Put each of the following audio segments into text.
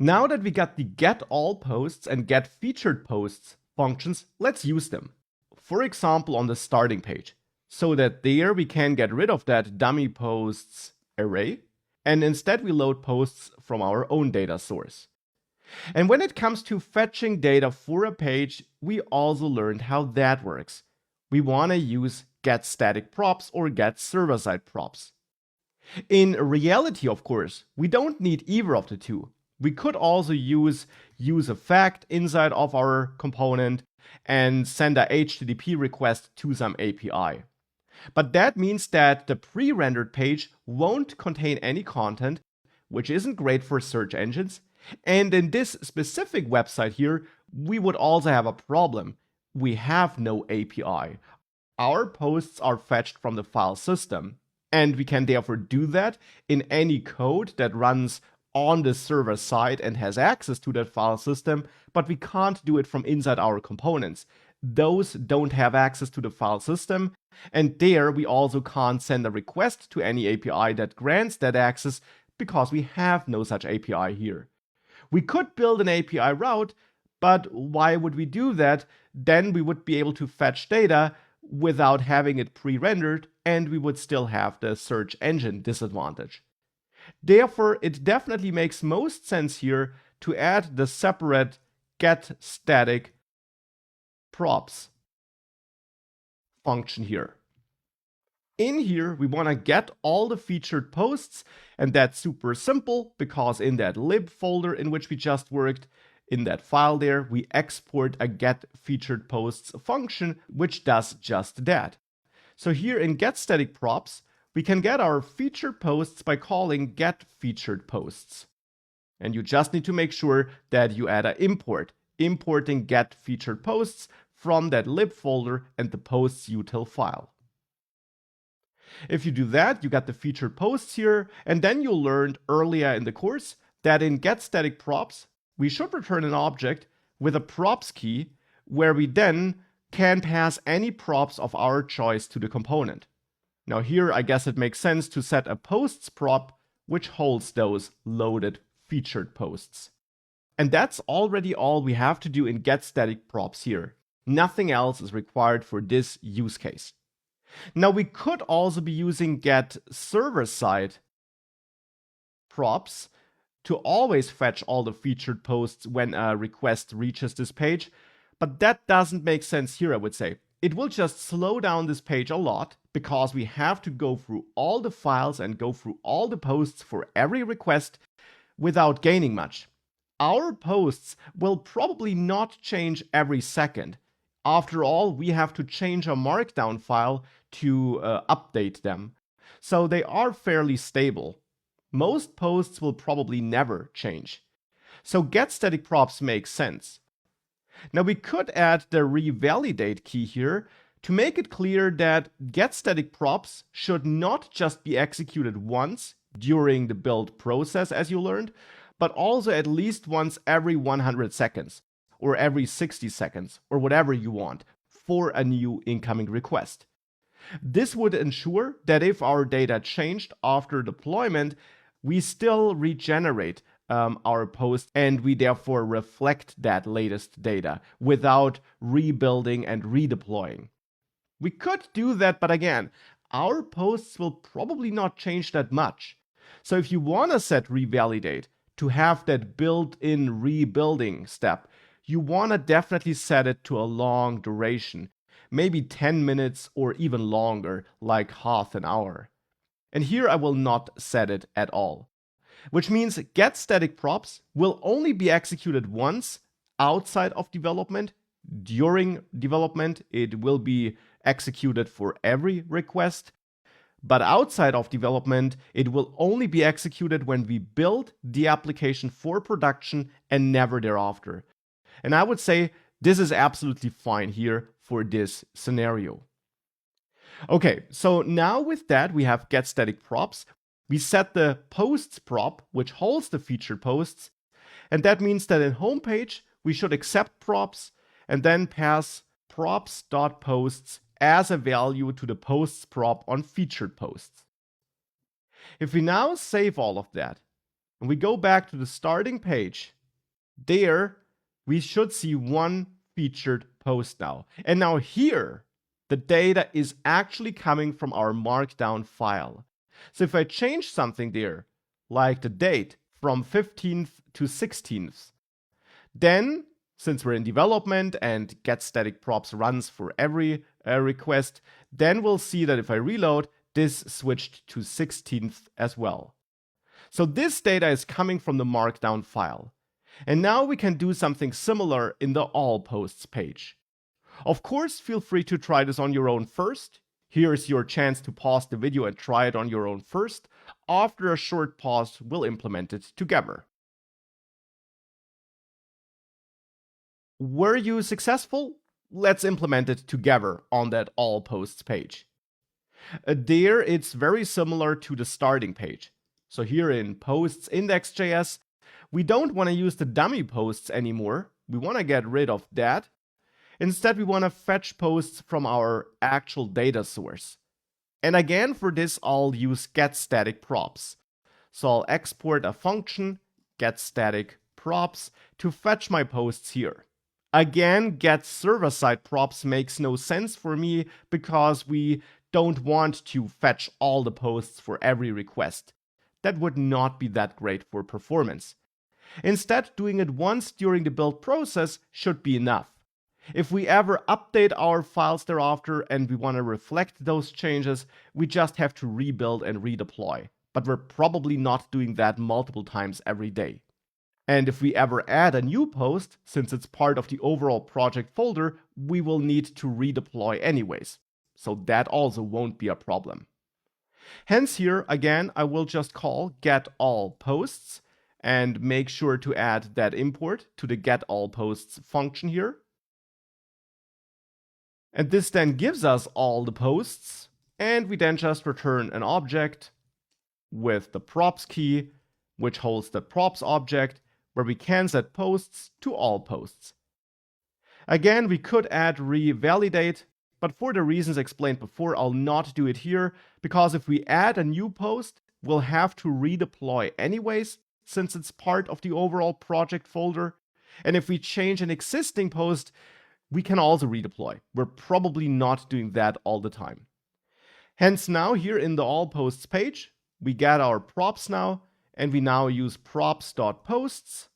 Now that we got the get all posts and get featured posts functions, let's use them. For example, on the starting page, so that there we can get rid of that dummy posts array, and instead we load posts from our own data source. And when it comes to fetching data for a page, we also learned how that works. We want to use get static props or get server-side props. In reality, of course, we don't need either of the two. We could also use effect inside of our component and send a HTTP request to some API. But that means that the pre-rendered page won't contain any content, which isn't great for search engines. And in this specific website here, we would also have a problem. We have no API. Our posts are fetched from the file system, and we can therefore do that in any code that runs on the server side and has access to that file system, but we can't do it from inside our components. Those don't have access to the file system, and there we also can't send a request to any API that grants that access because we have no such API here. We could build an API route, but why would we do that? Then we would be able to fetch data without having it pre-rendered, and we would still have the search engine disadvantage. Therefore, it definitely makes most sense here to add the separate get static props function here. In here, we want to get all the featured posts, and that's super simple because in that lib folder in which we just worked, in that file there, we export a get featured posts function, which does just that. So here in get static props, we can get our featured posts by calling get featured posts. And you just need to make sure that you add an import, importing get featured posts from that lib folder and the posts util file. If you do that, you got the featured posts here, and then you learned earlier in the course that in get static props, we should return an object with a props key where we then can pass any props of our choice to the component. Now here, I guess it makes sense to set a posts prop which holds those loaded featured posts. And that's already all we have to do in get static props here. Nothing else is required for this use case. Now we could also be using get server-side props to always fetch all the featured posts when a request reaches this page, but that doesn't make sense here, I would say. It will just slow down this page a lot because we have to go through all the files and go through all the posts for every request without gaining much. Our posts will probably not change every second. After all, we have to change a markdown file to update them. So they are fairly stable. Most posts will probably never change. So get static props makes sense. Now we could add the revalidate key here to make it clear that get static props should not just be executed once during the build process, as you learned, but also at least once every 100 seconds or every 60 seconds or whatever you want for a new incoming request. This would ensure that if our data changed after deployment, we still regenerate our post and we therefore reflect that latest data without rebuilding and redeploying. We could do that, but again, our posts will probably not change that much. So if you want to set revalidate to have that built-in rebuilding step, you want to definitely set it to a long duration, maybe 10 minutes or even longer, like half an hour. And here I will not set it at all, which means get static props will only be executed once outside of development. During development, it will be executed for every request. But outside of development, it will only be executed when we build the application for production and never thereafter. And I would say this is absolutely fine here for this scenario. Okay, so now with that, we have get static props. We set the posts prop, which holds the featured posts. And that means that in homepage, we should accept props and then pass props.posts as a value to the posts prop on featured posts. If we now save all of that, and we go back to the starting page, there we should see one featured post now. And now here, the data is actually coming from our markdown file. So if I change something there, like the date from 15th to 16th, then since we're in development and get static props runs for every request, then we'll see that if I reload, this switched to 16th as well. So this data is coming from the markdown file. And now we can do something similar in the all posts page. Of course, feel free to try this on your own first. Here's your chance to pause the video and try it on your own first. After a short pause, we'll implement it together. Were you successful? Let's implement it together on that all posts page. There, it's very similar to the starting page. So here in posts in Next.js, we don't want to use the dummy posts anymore. We want to get rid of that. Instead, we want to fetch posts from our actual data source. And again, for this, I'll use getStaticProps. So I'll export a function, getStaticProps, to fetch my posts here. Again, getServer-side-props makes no sense for me because we don't want to fetch all the posts for every request. That would not be that great for performance. Instead, doing it once during the build process should be enough. If we ever update our files thereafter and we want to reflect those changes, we just have to rebuild and redeploy. But we're probably not doing that multiple times every day. And if we ever add a new post, since it's part of the overall project folder, we will need to redeploy anyways. So that also won't be a problem. Hence here, again, I will just call getAllPosts and make sure to add that import to the getAllPosts function here. And this then gives us all the posts, and we then just return an object with the props key, which holds the props object, where we can set posts to all posts. Again, we could add revalidate, but for the reasons explained before, I'll not do it here, because if we add a new post, we'll have to redeploy anyways, since it's part of the overall project folder. And if we change an existing post, we can also redeploy. We're probably not doing that all the time. Hence now here in the all posts page, we get our props now, and we now use props.posts,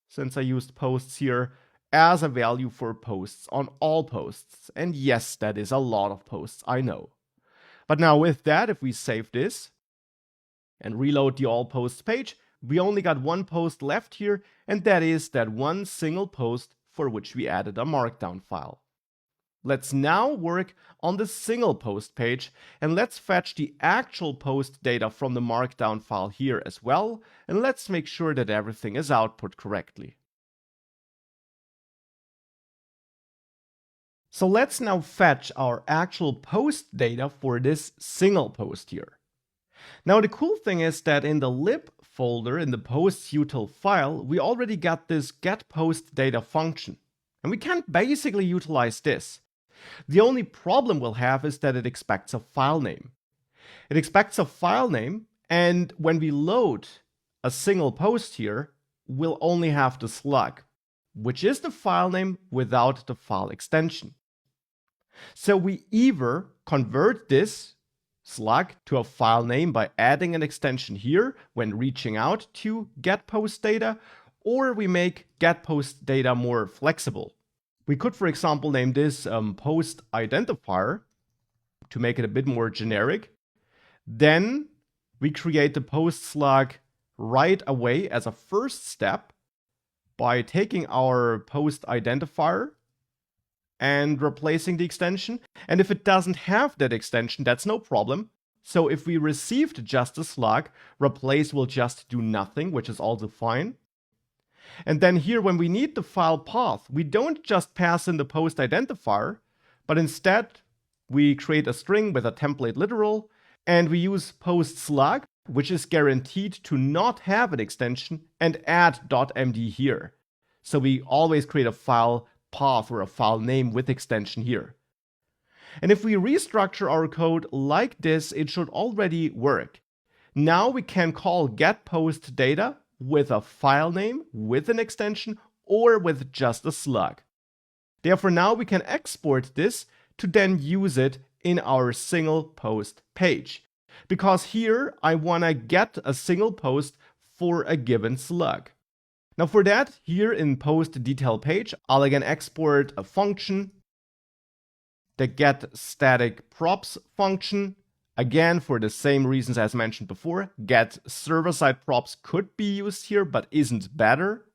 since I used posts here, as a value for posts on all posts. And yes, that is a lot of posts, I know. But now with that, if we save this and reload the all posts page, we only got one post left here, and that is that one single post for which we added a markdown file. Let's now work on the single post page, and let's fetch the actual post data from the markdown file here as well, and let's make sure that everything is output correctly. So let's now fetch our actual post data for this single post here. Now the cool thing is that in the lib folder in the posts util file, we already got this getPostData function, and we can basically utilize this. The only problem we'll have is that it expects a file name. It expects a file name, and when we load a single post here, we'll only have the slug, which is the file name without the file extension. So we either convert this slug to a file name by adding an extension here when reaching out to getPostData, or we make getPostData more flexible. We could, for example, name this post identifier to make it a bit more generic. Then we create the post slug right away as a first step by taking our post identifier and replacing the extension. And if it doesn't have that extension, that's no problem. So if we received just a slug, replace will just do nothing, which is also fine. And then here, when we need the file path, we don't just pass in the post identifier, but instead we create a string with a template literal, and we use post slug, which is guaranteed to not have an extension, and add .md here. So we always create a file path or a file name with extension here. And if we restructure our code like this, it should already work. Now we can call getPostData with a file name, with an extension, or with just a slug. Therefore, now we can export this to then use it in our single post page. Because here I want to get a single post for a given slug. Now for that, here in post detail page, I'll again export a function, the getStaticProps function. Again, for the same reasons as mentioned before, get server-side props could be used here, but isn't better.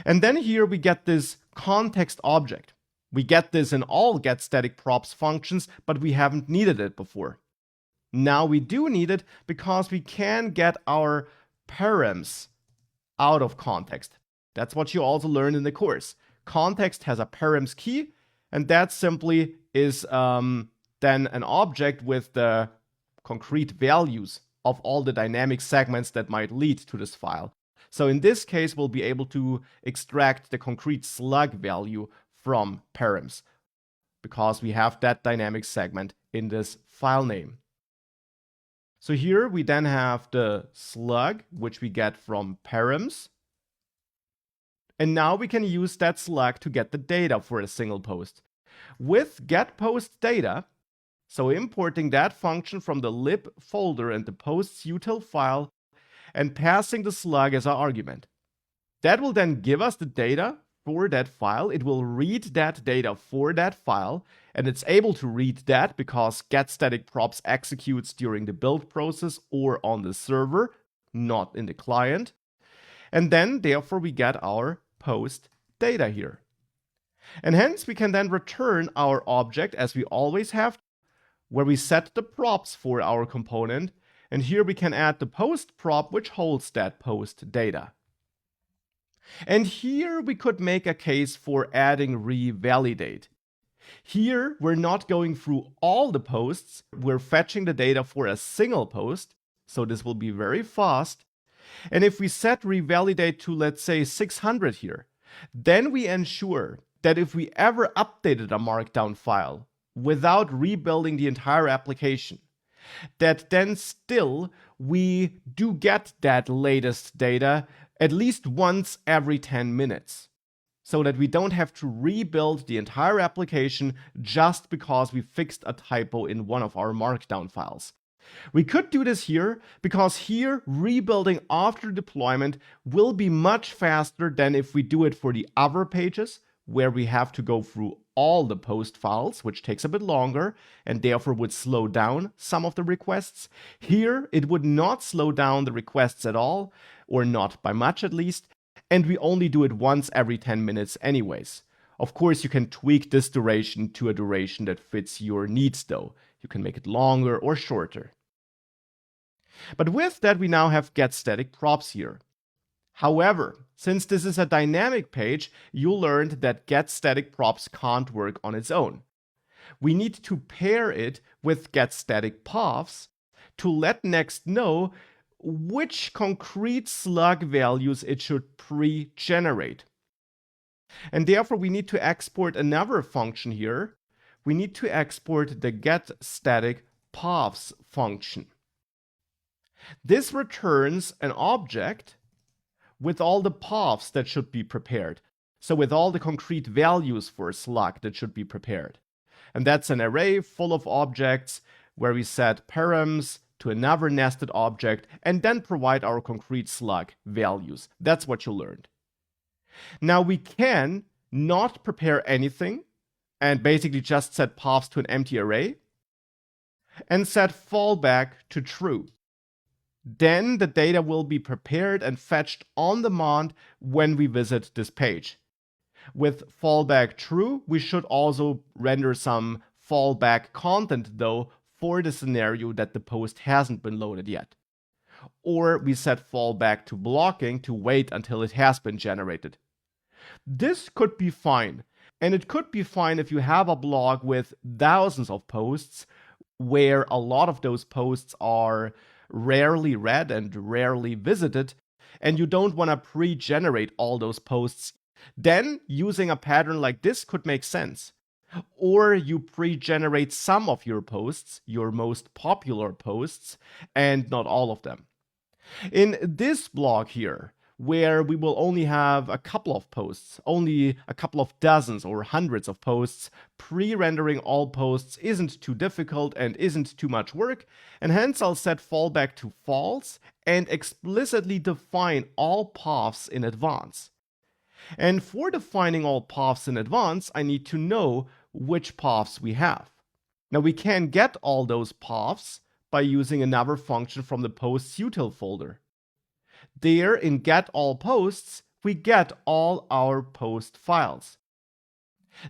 And then here we get this context object. We get this in all getStaticProps functions, but we haven't needed it before. Now we do need it because we can get our params out of context. That's what you also learned in the course. Context has a params key, and that simply is then an object with the concrete values of all the dynamic segments that might lead to this file. So in this case, we'll be able to extract the concrete slug value from params because we have that dynamic segment in this file name. So here we then have the slug, which we get from params. And now we can use that slug to get the data for a single post. With getPostData, so importing that function from the lib folder and the postsutil file and passing the slug as our argument. That will then give us the data for that file. It will read that data for that file, and it's able to read that because getStaticProps executes during the build process or on the server, not in the client. And then, therefore, we get our post data here. And hence, we can then return our object as we always have, where we set the props for our component. And here we can add the post prop, which holds that post data. And here we could make a case for adding revalidate. Here, we're not going through all the posts. We're fetching the data for a single post. So this will be very fast. And if we set revalidate to, let's say, 600 here, then we ensure that if we ever updated a markdown file without rebuilding the entire application, that then still we do get that latest data at least once every 10 minutes. So that we don't have to rebuild the entire application just because we fixed a typo in one of our markdown files. We could do this here because here rebuilding after deployment will be much faster than if we do it for the other pages where we have to go through all the post files, which takes a bit longer and therefore would slow down some of the requests. Here, it would not slow down the requests at all, or not by much at least, and we only do it once every 10 minutes anyways. Of course, you can tweak this duration to a duration that fits your needs though. You can make it longer or shorter. But with that, we now have getStaticProps here. However, since this is a dynamic page, you learned that getStaticProps can't work on its own. We need to pair it with getStaticPaths to let Next know which concrete slug values it should pre-generate. And therefore, we need to export another function here. We need to export the getStaticPaths function. This returns an object with all the paths that should be prepared. So with all the concrete values for a slug that should be prepared. And that's an array full of objects where we set params to another nested object and then provide our concrete slug values. That's what you learned. Now we can not prepare anything and basically just set paths to an empty array and set fallback to true. Then the data will be prepared and fetched on demand when we visit this page. With fallback true, we should also render some fallback content though for the scenario that the post hasn't been loaded yet. Or we set fallback to blocking to wait until it has been generated. This could be fine, and it could be fine if you have a blog with thousands of posts where a lot of those posts are rarely read and rarely visited, and you don't want to pre-generate all those posts. Then using a pattern like this could make sense. or you pre-generate some of your posts, your most popular posts, and not all of them. In this blog here, where we will only have a couple of posts, only a couple of dozens or hundreds of posts, pre-rendering all posts isn't too difficult and isn't too much work, and hence I'll set fallback to false and explicitly define all paths in advance. And for defining all paths in advance, I need to know which paths we have. Now we can get all those paths by using another function from the posts util folder. There in getAllPosts, we get all our post files.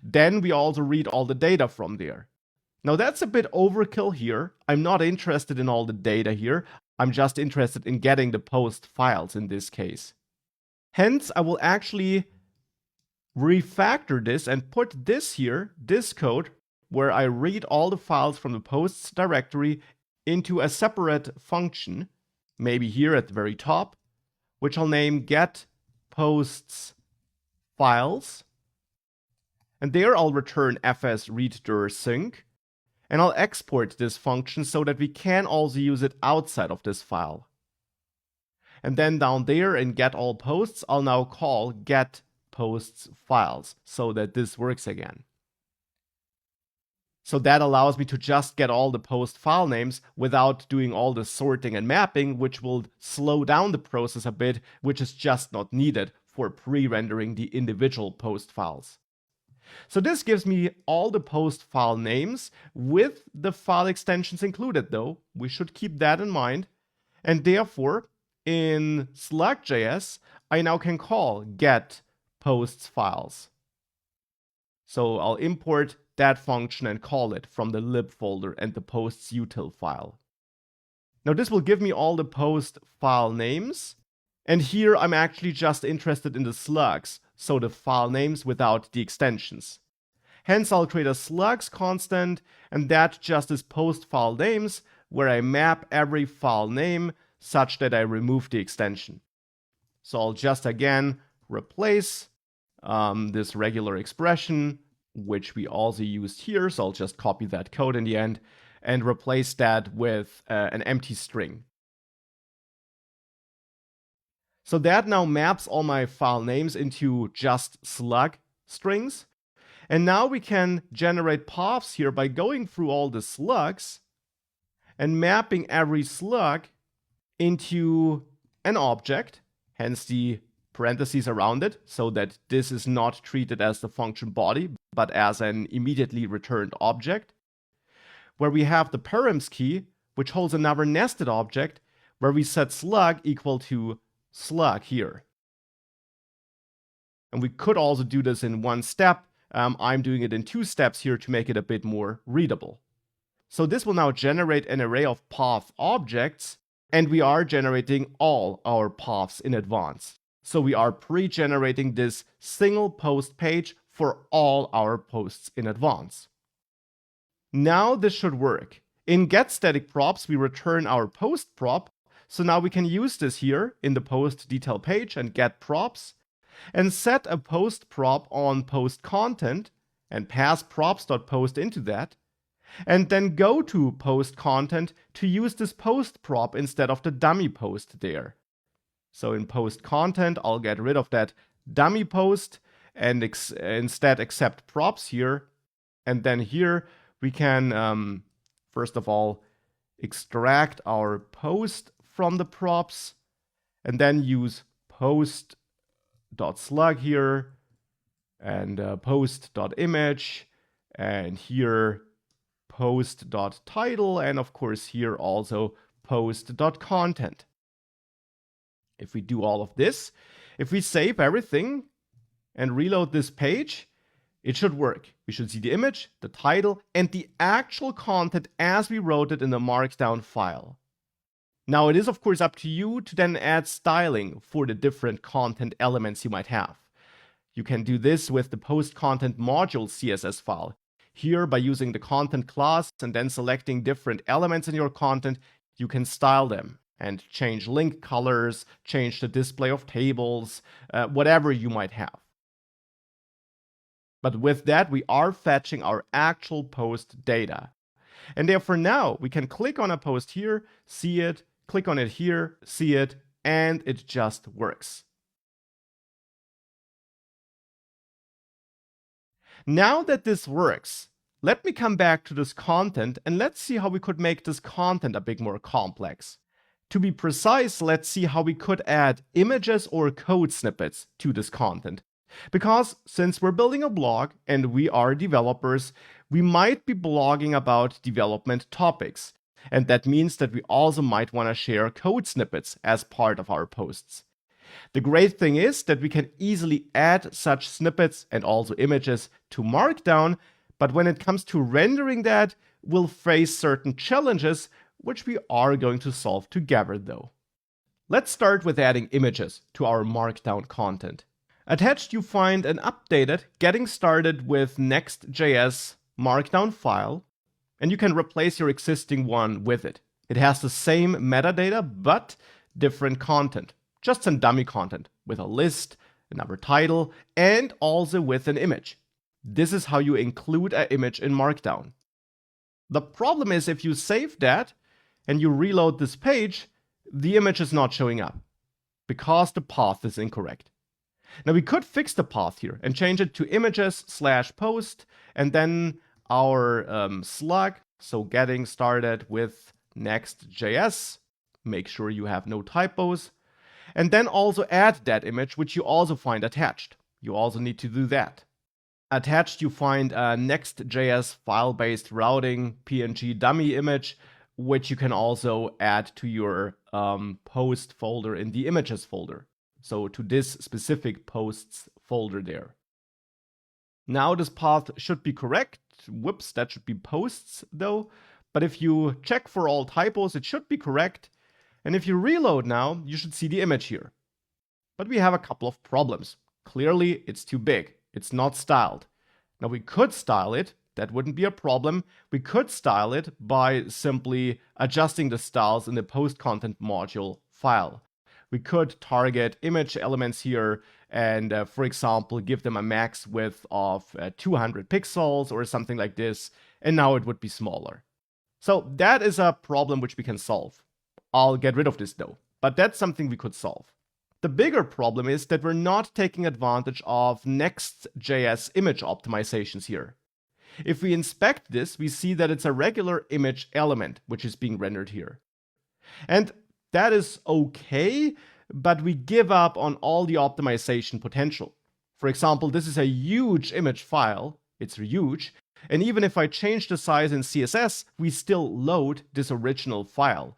Then we also read all the data from there. Now that's a bit overkill here. I'm not interested in all the data here. I'm just interested in getting the post files in this case. Hence, I will actually refactor this and put this here, this code, where I read all the files from the posts directory into a separate function, maybe here at the very top, which I'll name getPostsFiles. And there I'll return fsReadDirsync. And I'll export this function so that we can also use it outside of this file. And then down there in getAllPosts, I'll now call getPostsFiles so that this works again. So that allows me to just get all the post file names without doing all the sorting and mapping, which will slow down the process a bit, which is just not needed for pre-rendering the individual post files. So this gives me all the post file names with the file extensions included, though. We should keep that in mind. And therefore, in Slug.js, I now can call getPostsFiles. So I'll import that function and call it from the lib folder and the posts util file. Now this will give me all the post file names. And here I'm actually just interested in the slugs, so the file names without the extensions. Hence I'll create a slugs constant, and that just is post file names, where I map every file name such that I remove the extension. So I'll just again replace this regular expression, which we also used here. So I'll just copy that code in the end and replace that with an empty string. So that now maps all my file names into just slug strings. And now we can generate paths here by going through all the slugs and mapping every slug into an object, hence the parentheses around it, so that this is not treated as the function body, but as an immediately returned object, where we have the params key, which holds another nested object, where we set slug equal to slug here. And we could also do this in one step. I'm doing it in 2 steps here to make it a bit more readable. So this will now generate an array of path objects, and we are generating all our paths in advance. So we are pre-generating this single post page for all our posts in advance. Now this should work. In getStaticProps, we return our post prop. So now we can use this here in the post detail page and get props and set a post prop on post content and pass props.post into that. And then go to post content to use this post prop instead of the dummy post there. So in post content, I'll get rid of that dummy post and instead accept props here. And then here we can, first of all, extract our post from the props and then use post.slug here and post.image and here post.title and of course here also post.content. If we do all of this, if we save everything and reload this page, it should work. We should see the image, the title, and the actual content as we wrote it in the markdown file. Now it is of course up to you to then add styling for the different content elements you might have. You can do this with the post content module CSS file. Here, by using the content class and then selecting different elements in your content, you can style them and change link colors, change the display of tables, whatever you might have. But with that, we are fetching our actual post data. And therefore now we can click on a post here, see it, click on it here, see it, and it just works. Now that this works, let me come back to this content and let's see how we could make this content a bit more complex. To be precise, let's see how we could add images or code snippets to this content. Because since we're building a blog and we are developers, we might be blogging about development topics. And that means that we also might want to share code snippets as part of our posts. The great thing is that we can easily add such snippets and also images to Markdown, but when it comes to rendering that, we'll face certain challenges, which we are going to solve together though. Let's start with adding images to our Markdown content. Attached, you find an updated Getting Started with Next.js Markdown file, and you can replace your existing one with it. It has the same metadata, but different content. Just some dummy content with a list, another title, and also with an image. This is how you include an image in Markdown. The problem is if you save that and you reload this page, the image is not showing up because the path is incorrect. Now we could fix the path here and change it to images/post and then our slug, so getting started with Next.js. Make sure you have no typos. And then also add that image, which you also find attached. You also need to do that. Attached, you find a Next.js file-based routing PNG dummy image, which you can also add to your post folder in the images folder. So to this specific posts folder there. Now this path should be correct. Whoops, that should be posts though. But if you check for all typos, it should be correct. And if you reload now, you should see the image here. But we have a couple of problems. Clearly, it's too big. It's not styled. Now we could style it. That wouldn't be a problem. We could style it by simply adjusting the styles in the post content module file. We could target image elements here and, for example, give them a max width of 200 pixels or something like this. And now it would be smaller. So that is a problem which we can solve. I'll get rid of this though, but that's something we could solve. The bigger problem is that we're not taking advantage of Next.js image optimizations here. If we inspect this, we see that it's a regular image element which is being rendered here. And that is okay, but we give up on all the optimization potential. For example, this is a huge image file, it's huge, and even if I change the size in CSS, we still load this original file.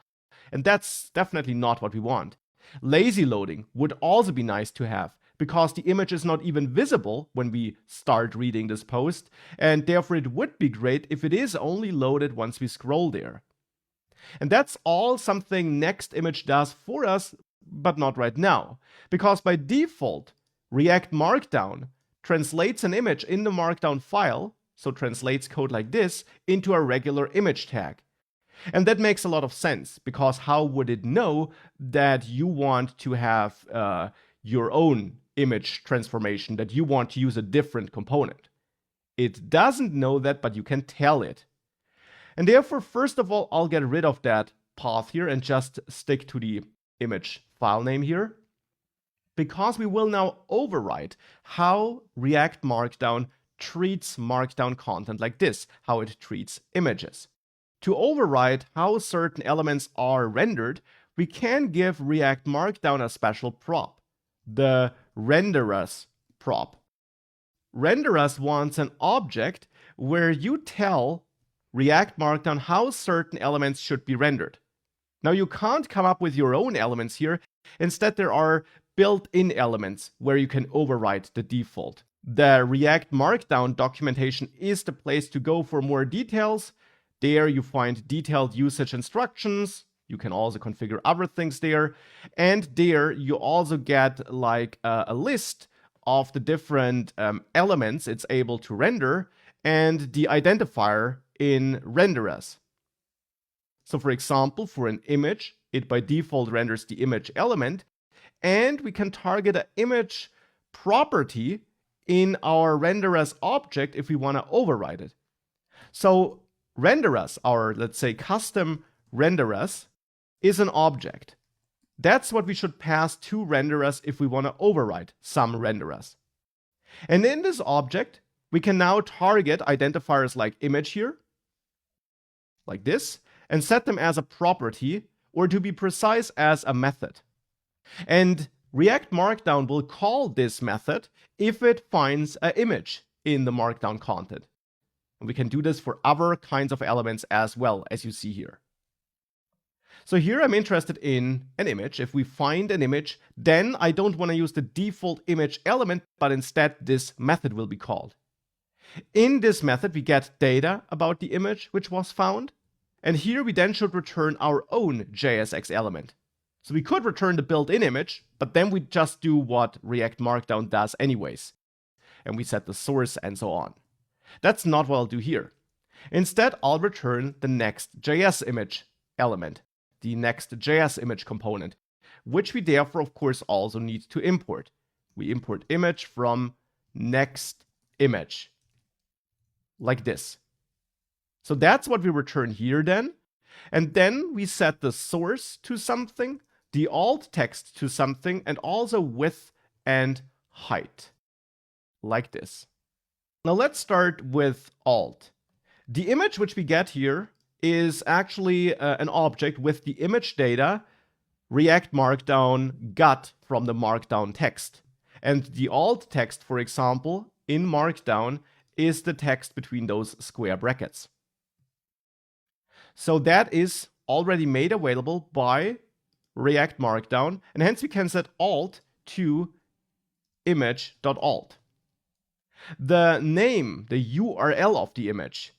And that's definitely not what we want. Lazy loading would also be nice to have, because the image is not even visible when we start reading this post, and therefore it would be great if it is only loaded once we scroll there. And that's all something Next Image does for us, but not right now, because by default, React Markdown translates an image in the Markdown file, so translates code like this, into a regular image tag. And that makes a lot of sense, because how would it know that you want to have your own image transformation, that you want to use a different component? It doesn't know that, but you can tell it. And therefore, first of all, I'll get rid of that path here and just stick to the image file name here, because we will now override how React Markdown treats Markdown content like this, how it treats images. To override how certain elements are rendered, we can give React Markdown a special prop, the renderUs prop. RenderUs wants an object where you tell React Markdown how certain elements should be rendered. Now you can't come up with your own elements here. Instead, there are built-in elements where you can override the default. The React Markdown documentation is the place to go for more details. There you find detailed usage instructions. You can also configure other things there. And there you also get like a list of the different elements it's able to render and the identifier in renderUs. So for example, for an image, it by default renders the image element, and we can target an image property in our renderers object if we want to override it. So renderers, our, let's say, custom renderers, is an object. That's what we should pass to renderers if we want to override some renderers. And in this object, we can now target identifiers like image here, like this, and set them as a property, or to be precise, as a method. And React Markdown will call this method if it finds an image in the Markdown content. And we can do this for other kinds of elements as well, as you see here. So here I'm interested in an image. If we find an image, then I don't want to use the default image element, but instead this method will be called. In this method, we get data about the image which was found. And here we then should return our own JSX element. So we could return the built-in image, but then we just do what React Markdown does anyways. And we set the source and so on. That's not what I'll do here. Instead, I'll return the Next.js image element, the Next.js image component, which we therefore, of course, also need to import. We import image from next image, like this. So that's what we return here then. And then we set the source to something, the alt text to something, and also width and height, like this. Now let's start with alt. The image which we get here is actually an object with the image data React Markdown got from the Markdown text. And the alt text, for example, in Markdown is the text between those square brackets. So that is already made available by React Markdown, and hence we can set alt to image.alt. The name, the URL of the image,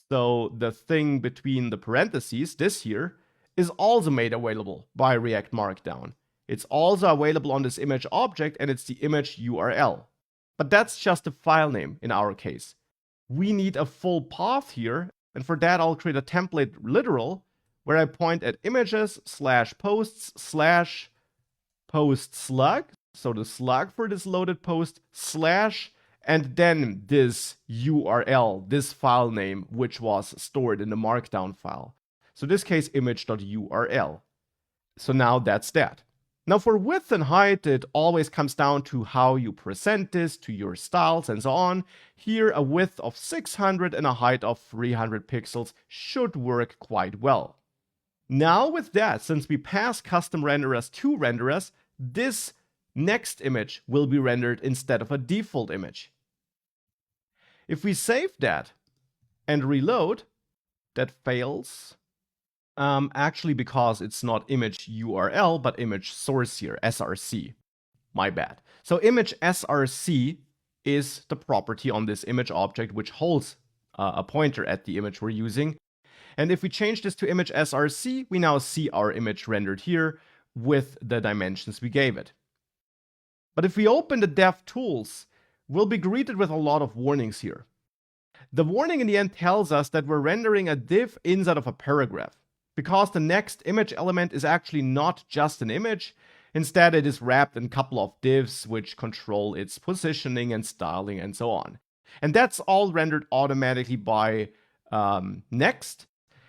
so the thing between the parentheses, this here, is also made available by React Markdown. It's also available on this image object, and it's the image URL. But that's just a file name in our case. We need a full path here, and for that I'll create a template literal where I point at images/posts/post slug, so the slug for this loaded post, slash, and then this URL, this file name, which was stored in the Markdown file. So in this case, image.url. So now that's that. Now for width and height, it always comes down to how you present this, to your styles and so on. Here, a width of 600 and a height of 300 pixels should work quite well. Now with that, since we pass custom renderers to renderers, this next image will be rendered instead of a default image. If we save that and reload, that fails. Actually, because it's not image URL, but image source here, src. My bad. So image src is the property on this image object, which holds a pointer at the image we're using. And if we change this to image src, we now see our image rendered here with the dimensions we gave it. But if we open the dev tools, we'll be greeted with a lot of warnings here. The warning in the end tells us that we're rendering a div inside of a paragraph, because the next image element is actually not just an image. Instead, it is wrapped in a couple of divs which control its positioning and styling and so on. And that's all rendered automatically by Next.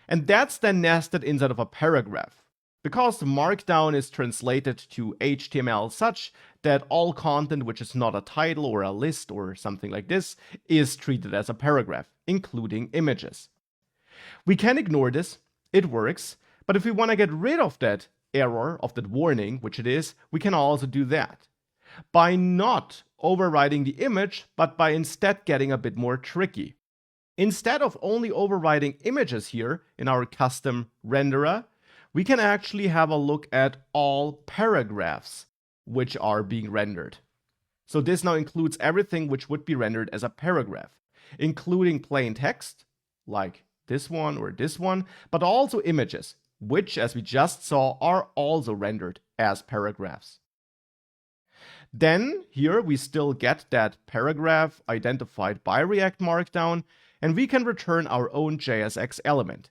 And that's then nested inside of a paragraph, because the Markdown is translated to HTML such that all content which is not a title or a list or something like this is treated as a paragraph, including images. We can ignore this. It works, but if we want to get rid of that error, of that warning, which it is, we can also do that by not overriding the image, but by instead getting a bit more tricky. Instead of only overriding images here in our custom renderer, we can actually have a look at all paragraphs which are being rendered. So this now includes everything which would be rendered as a paragraph, including plain text, like this one or this one, but also images, which, as we just saw, are also rendered as paragraphs. Then here we still get that paragraph identified by React Markdown, and we can return our own JSX element.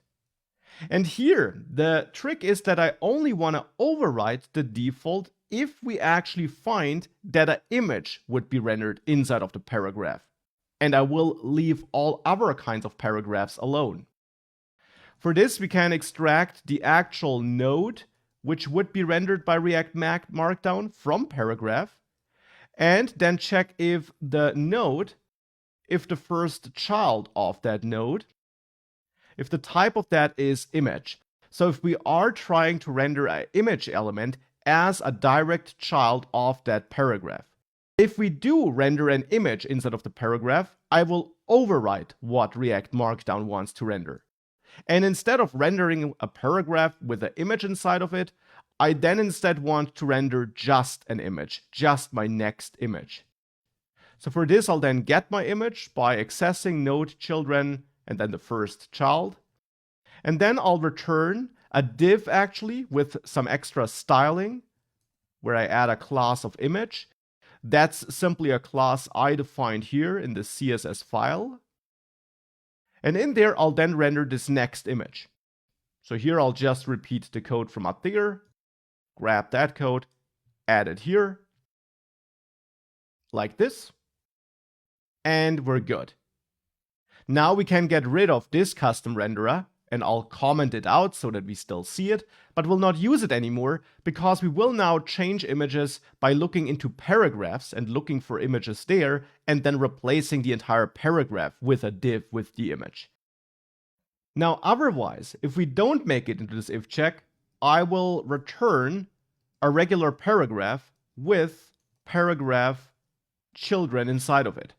And here the trick is that I only want to override the default if we actually find that an image would be rendered inside of the paragraph. And I will leave all other kinds of paragraphs alone. For this, we can extract the actual node, which would be rendered by React Markdown from paragraph, and then check if the node, if the first child of that node, if the type of that is image. So if we are trying to render an image element as a direct child of that paragraph. If we do render an image inside of the paragraph, I will overwrite what React Markdown wants to render. And instead of rendering a paragraph with an image inside of it, I then instead want to render just an image, just my next image. So for this, I'll then get my image by accessing node children and then the first child. And then I'll return a div actually with some extra styling where I add a class of image. That's simply a class I defined here in the CSS file. And in there, I'll then render this next image. So here I'll just repeat the code from up there, grab that code, add it here, like this, and we're good. Now we can get rid of this custom renderer, and I'll comment it out so that we still see it, but will not use it anymore because we will now change images by looking into paragraphs and looking for images there, and then replacing the entire paragraph with a div with the image. Now, otherwise, if we don't make it into this if check, I will return a regular paragraph with paragraph children inside of it.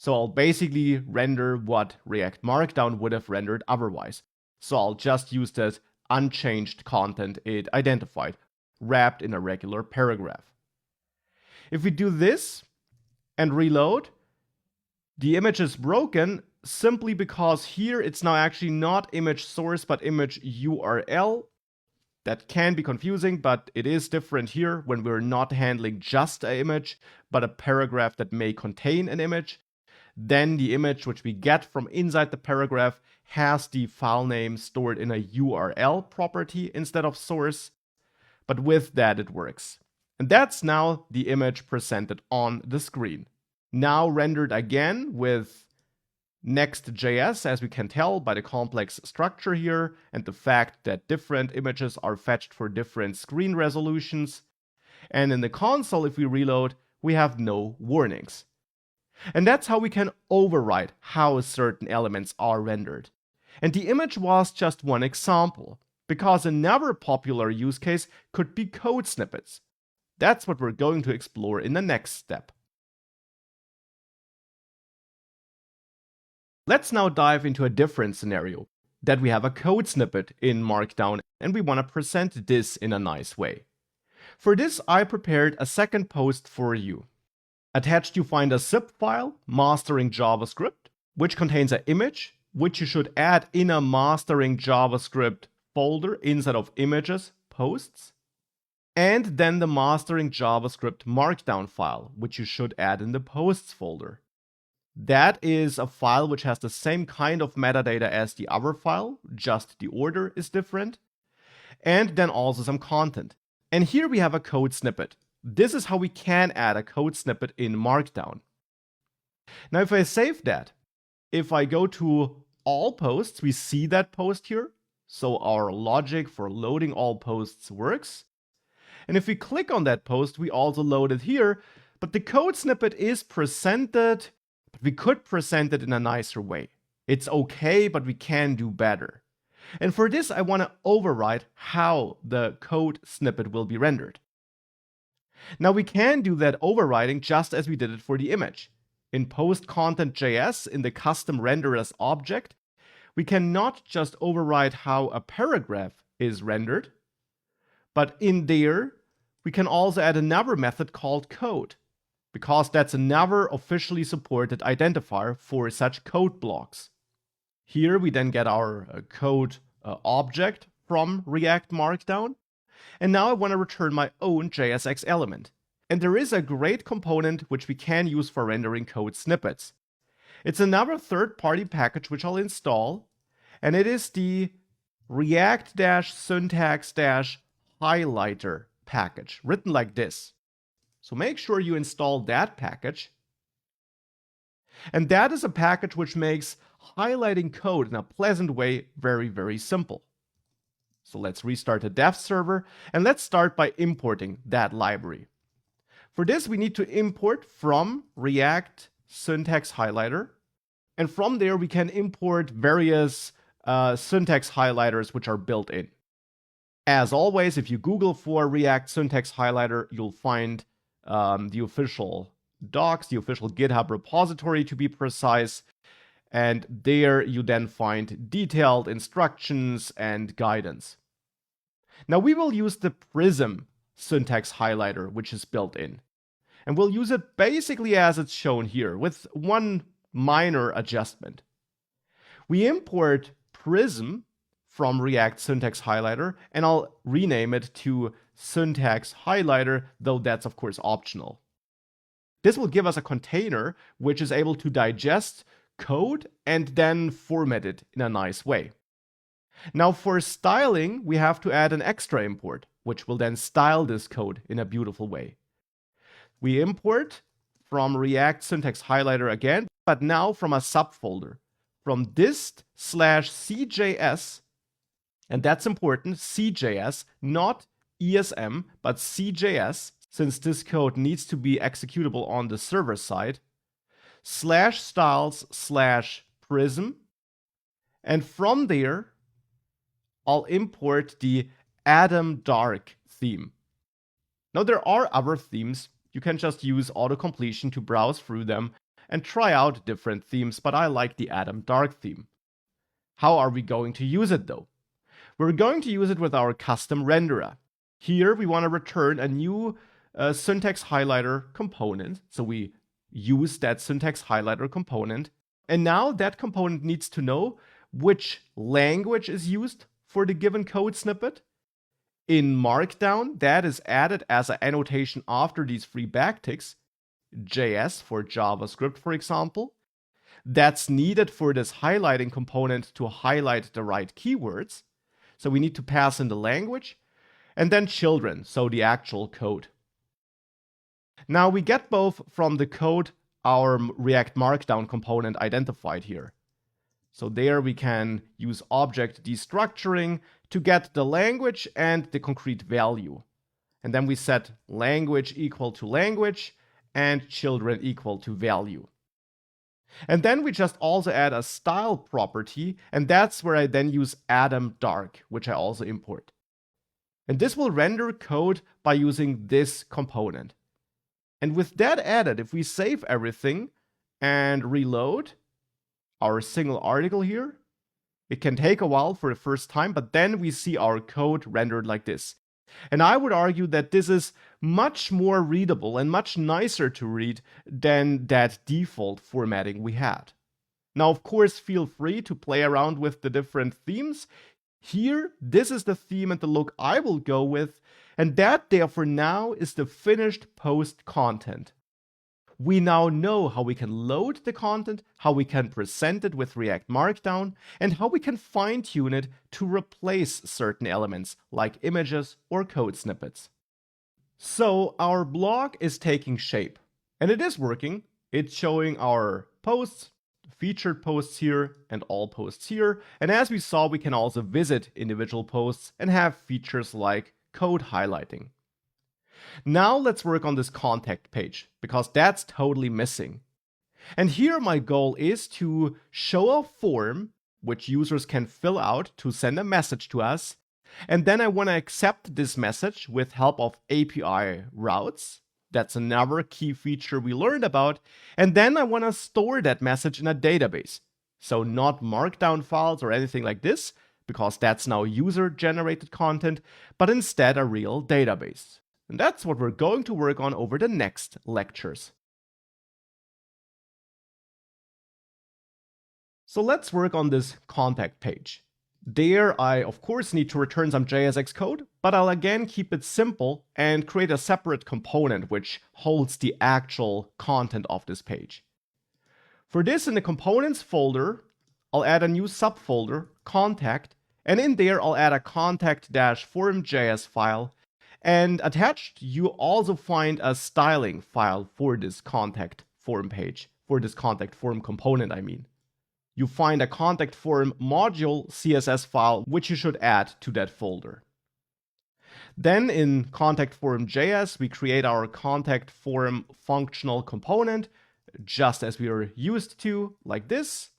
So I'll basically render what React Markdown would have rendered otherwise. So I'll just use that unchanged content it identified, wrapped in a regular paragraph. If we do this and reload, the image is broken simply because here it's now actually not image source but image URL. That can be confusing, but it is different here when we're not handling just an image, but a paragraph that may contain an image. Then the image which we get from inside the paragraph has the file name stored in a URL property instead of source. But with that, it works. And that's now the image presented on the screen. Now rendered again with Next.js, as we can tell by the complex structure here and the fact that different images are fetched for different screen resolutions. And in the console, if we reload, we have no warnings. And that's how we can override how certain elements are rendered. And the image was just one example, because another popular use case could be code snippets. That's what we're going to explore in the next step. Let's now dive into a different scenario, that we have a code snippet in Markdown and we want to present this in a nice way. For this, I prepared a second post for you. Attached, you find a zip file, mastering JavaScript, which contains an image, which you should add in a mastering JavaScript folder inside of images, posts, and then the mastering JavaScript markdown file, which you should add in the posts folder. That is a file which has the same kind of metadata as the other file, just the order is different, and then also some content. And here we have a code snippet. This is how we can add a code snippet in Markdown. Now, if I save that, if I go to all posts, we see that post here. So our logic for loading all posts works. And if we click on that post, we also load it here. But the code snippet is presented, but we could present it in a nicer way. It's okay, but we can do better. And for this, I want to override how the code snippet will be rendered. Now we can do that overriding just as we did it for the image. In post-content.js, in the custom renderers object, we cannot just override how a paragraph is rendered, but in there, we can also add another method called code, because that's another officially supported identifier for such code blocks. Here we then get our code object from React Markdown. And now I want to return my own JSX element. And there is a great component which we can use for rendering code snippets. It's another third-party package which I'll install, and it is the React-syntax-highlighter package, written like this. So make sure you install that package. And that is a package which makes highlighting code in a pleasant way very, very simple. So let's restart the dev server, and let's start by importing that library. For this, we need to import from React syntax highlighter. And from there, we can import various syntax highlighters which are built in. As always, if you Google for React syntax highlighter, you'll find the official docs, the official GitHub repository to be precise. And there you then find detailed instructions and guidance. Now we will use the Prism syntax highlighter, which is built in. And we'll use it basically as it's shown here, with one minor adjustment. We import Prism from React syntax highlighter, and I'll rename it to syntax highlighter, though that's of course optional. This will give us a container which is able to digest code and then format it in a nice way. Now for styling, we have to add an extra import, which will then style this code in a beautiful way. We import from React syntax highlighter again, but now from a subfolder, from dist/cjs, and that's important, CJS, not ESM, but CJS, since this code needs to be executable on the server side, /styles/prism, and from there, I'll import the Atom Dark theme. Now there are other themes. You can just use autocompletion to browse through them and try out different themes, but I like the Atom Dark theme. How are we going to use it though? We're going to use it with our custom renderer. Here we want to return a new syntax highlighter component. So we use that syntax highlighter component. And now that component needs to know which language is used for the given code snippet. In Markdown, that is added as an annotation after these three backticks. JS for JavaScript, for example. That's needed for this highlighting component to highlight the right keywords. So we need to pass in the language. And then children, so the actual code. Now we get both from the code our React Markdown component identified here. So there we can use object destructuring to get the language and the concrete value. And then we set language equal to language and children equal to value. And then we just also add a style property, and that's where I then use Atom Dark, which I also import. And this will render code by using this component. And with that added, if we save everything and reload our single article here, it can take a while for the first time, but then we see our code rendered like this. And I would argue that this is much more readable and much nicer to read than that default formatting we had. Now, of course, feel free to play around with the different themes. Here, this is the theme and the look I will go with, and that therefore now is the finished post content. We now know how we can load the content, how we can present it with React Markdown, and how we can fine-tune it to replace certain elements like images or code snippets. So our blog is taking shape, and it is working. It's showing our posts, featured posts here, and all posts here. And as we saw, we can also visit individual posts and have features like code highlighting. Now let's work on this contact page, because that's totally missing. And here my goal is to show a form which users can fill out to send a message to us. And then I want to accept this message with help of API routes. That's another key feature we learned about. And then I want to store that message in a database. So not markdown files or anything like this, because that's now user-generated content, but instead a real database. And that's what we're going to work on over the next lectures. So let's work on this contact page. There I, of course, need to return some JSX code, but I'll again keep it simple and create a separate component which holds the actual content of this page. For this, in the components folder, I'll add a new subfolder, contact, and in there I'll add a contact-form.js file. And attached, you also find a styling file for this contact form page, for this contact form component, I mean. You find a contact form module CSS file, which you should add to that folder. Then in contact form JS, we create our contact form functional component, just as we are used to, like this.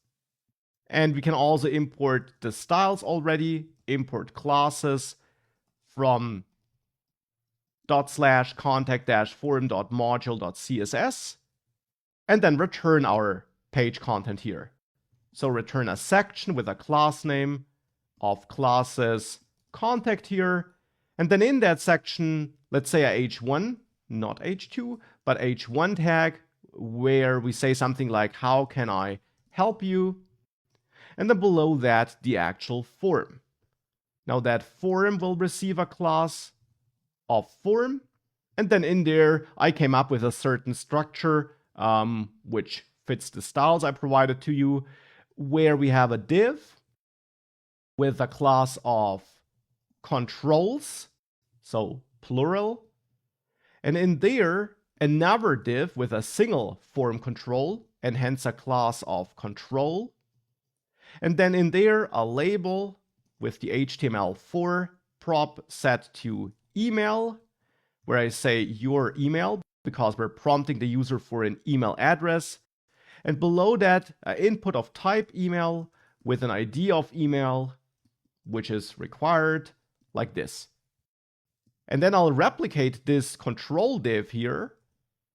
And we can also import the styles already, import classes from /contact-form.module.css, and then return our page content here. So return a section with a class name of classes contact here. And then in that section, let's say a h1, not h2, but h1 tag, where we say something like, how can I help you? And then below that, the actual form. Now that form will receive a class of form. And then in there, I came up with a certain structure, which fits the styles I provided to you, where we have a div with a class of controls, so plural. And in there, another div with a single form control, and hence a class of control. And then in there, a label with the HTML4 prop set to email, where I say your email, because we're prompting the user for an email address. And below that, an input of type email with an ID of email, which is required, like this. And then I'll replicate this control div here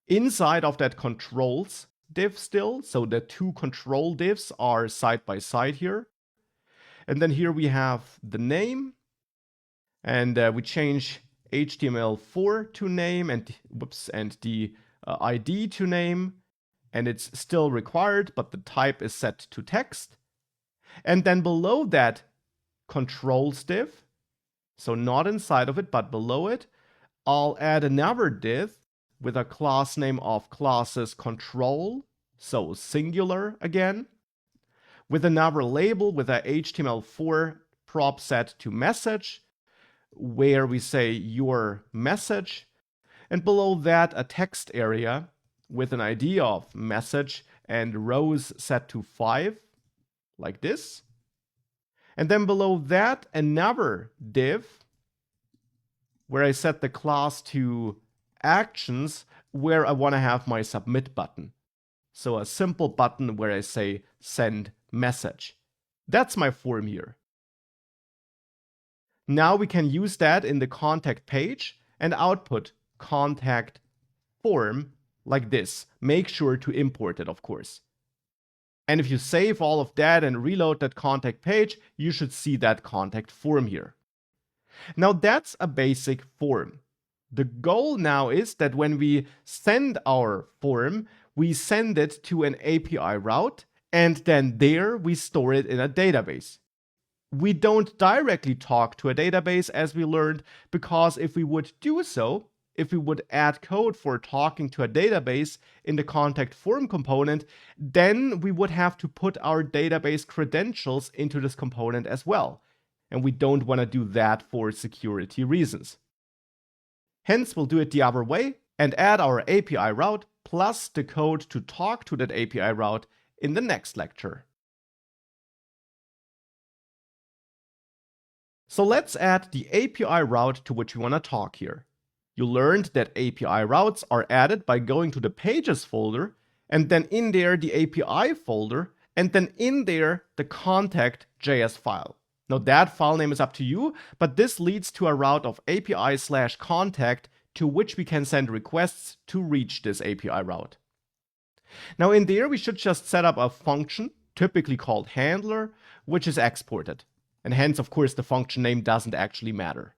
inside of that controls div still. So the two control divs are side by side here. And then here we have the name, and we change HTML4 to name and the ID to name. And it's still required, but the type is set to text. And then below that controls div, so not inside of it, but below it, I'll add another div with a class name of classes control, so singular again, with another label with a HTML4 prop set to message, where we say your message, and below that a text area with an ID of message and rows set to 5, like this. And then below that, another div where I set the class to actions, where I want to have my submit button. So a simple button where I say send message. That's my form here. Now we can use that in the contact page and output contact form like this. Make sure to import it, of course. And if you save all of that and reload that contact page, you should see that contact form here. Now that's a basic form. The goal now is that when we send our form, we send it to an API route, and then there we store it in a database. We don't directly talk to a database, as we learned, because if we would do so, if we would add code for talking to a database in the contact form component, then we would have to put our database credentials into this component as well. And we don't want to do that for security reasons. Hence, we'll do it the other way and add our API route plus the code to talk to that API route in the next lecture. So let's add the API route to which we want to talk here. You learned that API routes are added by going to the pages folder, and then in there the API folder, and then in there the contact.js file. Now that file name is up to you, but this leads to a route of API/contact to which we can send requests to reach this API route. Now in there we should just set up a function, typically called handler, which is exported. And hence, of course, the function name doesn't actually matter.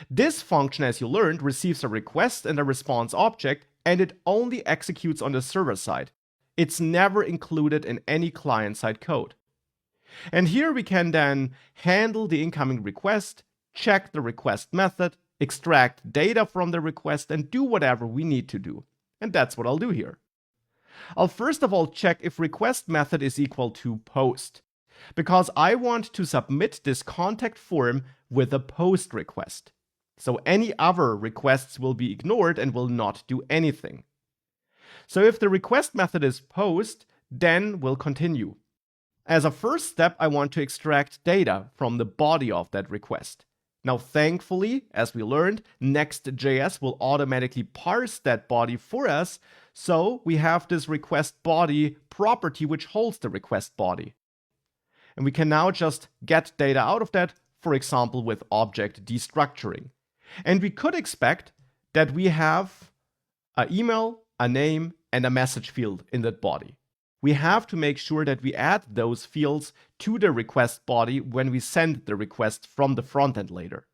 This function, as you learned, receives a request and a response object, and it only executes on the server side. It's never included in any client-side code. And here we can then handle the incoming request, check the request method, extract data from the request, and do whatever we need to do. And that's what I'll do here. I'll first of all check if request method is equal to post, because I want to submit this contact form with a post request. So any other requests will be ignored and will not do anything. So if the request method is post, then we'll continue. As a first step, I want to extract data from the body of that request. Now, thankfully, as we learned, Next.js will automatically parse that body for us, so we have this request body property which holds the request body. And we can now just get data out of that, for example, with object destructuring. And we could expect that we have an email, a name, and a message field in that body. We have to make sure that we add those fields to the request body when we send the request from the front end later.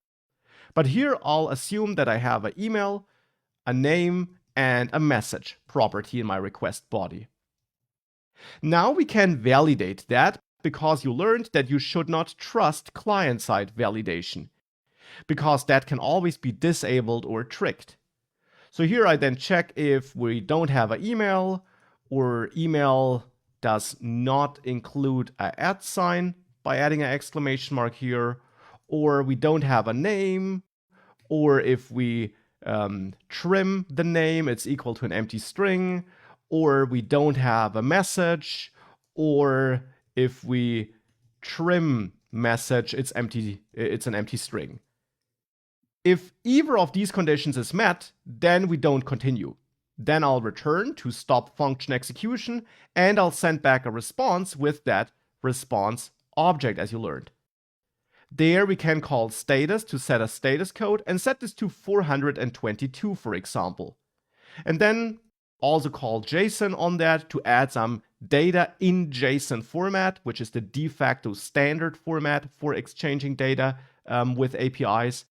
But here I'll assume that I have an email, a name, and a message property in my request body. Now we can validate that because you learned that you should not trust client-side validation, because that can always be disabled or tricked. So here I then check if we don't have an email, or email does not include an @ sign by adding an exclamation mark here, or we don't have a name, or if we trim the name, it's equal to an empty string, or we don't have a message, or if we trim message, it's an empty string. If either of these conditions is met, then we don't continue. Then I'll return to stop function execution, and I'll send back a response with that response object, as you learned. There we can call status to set a status code and set this to 422, for example. And then also call JSON on that to add some data in JSON format, which is the de facto standard format for exchanging data with APIs,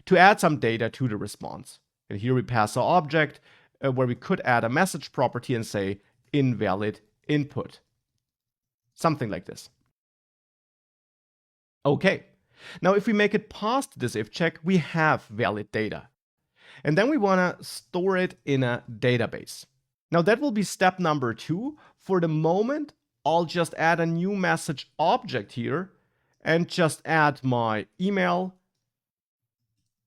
to add some data to the response. And here we pass our object where we could add a message property and say invalid input. Something like this. Okay, now if we make it past this if check, we have valid data. And then we want to store it in a database. Now that will be step number 2. For the moment, I'll just add a new message object here and just add my email,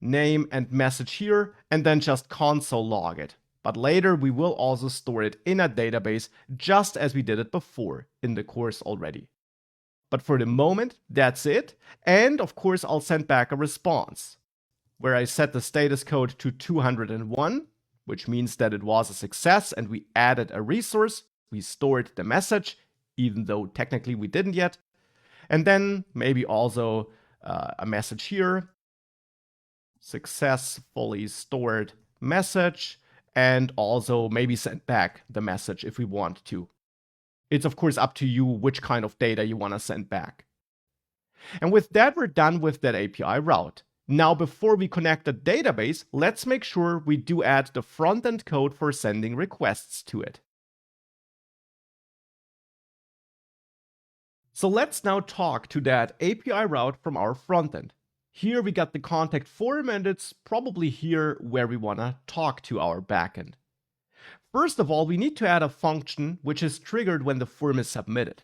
name, and message here, and then just console log it. But later we will also store it in a database, just as we did it before in the course already. But for the moment, that's it. And of course, I'll send back a response where I set the status code to 201, which means that it was a success and we added a resource. We stored the message, even though technically we didn't yet. And then maybe also a message here, successfully stored message, and also maybe send back the message if we want to. It's of course up to you which kind of data you want to send back. And with that, we're done with that API route. Now, before we connect the database, let's make sure we do add the front-end code for sending requests to it. So let's now talk to that API route from our front-end. Here we got the contact form, and it's probably here where we want to talk to our backend. First of all, we need to add a function which is triggered when the form is submitted.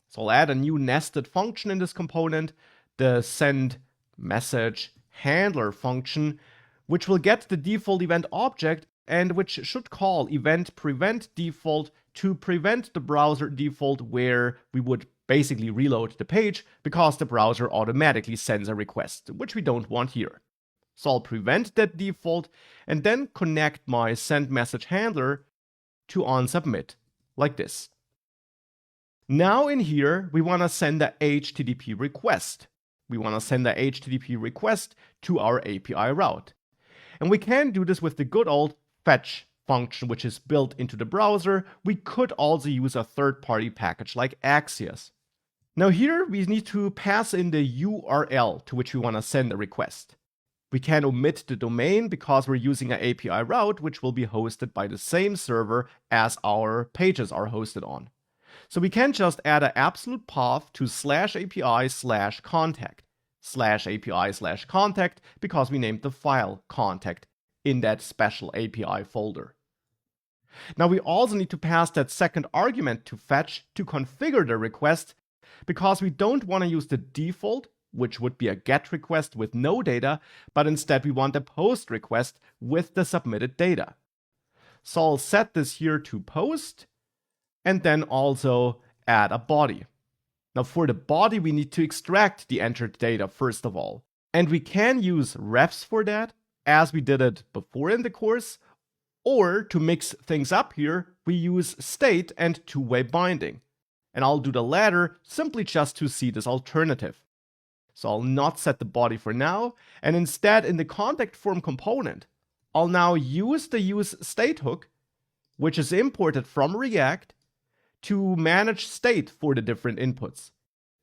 So I'll add a new nested function in this component, the send message handler function, which will get the default event object and which should call event prevent default to prevent the browser default where we would basically reload the page because the browser automatically sends a request, which we don't want here. So I'll prevent that default and then connect my send message handler to onSubmit, like this. Now in here, we want to send a HTTP request. We want to send a HTTP request to our API route. And we can do this with the good old fetch function, which is built into the browser. We could also use a third-party package like Axios. Now here, we need to pass in the URL to which we want to send a request. We can omit the domain because we're using an API route, which will be hosted by the same server as our pages are hosted on. So we can just add an absolute path to /API/contact, /API/contact, because we named the file contact in that special API folder. Now we also need to pass that second argument to fetch to configure the request, because we don't want to use the default which would be a GET request with no data, but instead we want a POST request with the submitted data. So I'll set this here to POST and then also add a body. Now for the body, we need to extract the entered data first of all. And we can use refs for that, as we did it before in the course, or to mix things up here, we use state and two-way binding. And I'll do the latter simply just to see this alternative. So I'll not set the body for now, and instead in the contact form component, I'll now use the useState hook, which is imported from React, to manage state for the different inputs.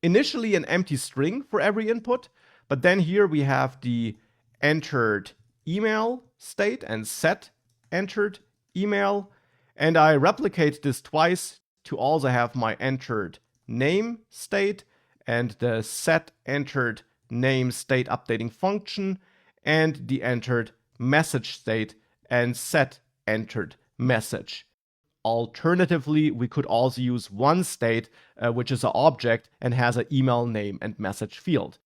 Initially an empty string for every input, but then here we have the entered email state and set entered email, and I replicate this twice to also have my entered name state and the set entered name state updating function and the entered message state and set entered message. Alternatively, we could also use one state, which is an object and has an email name and message field.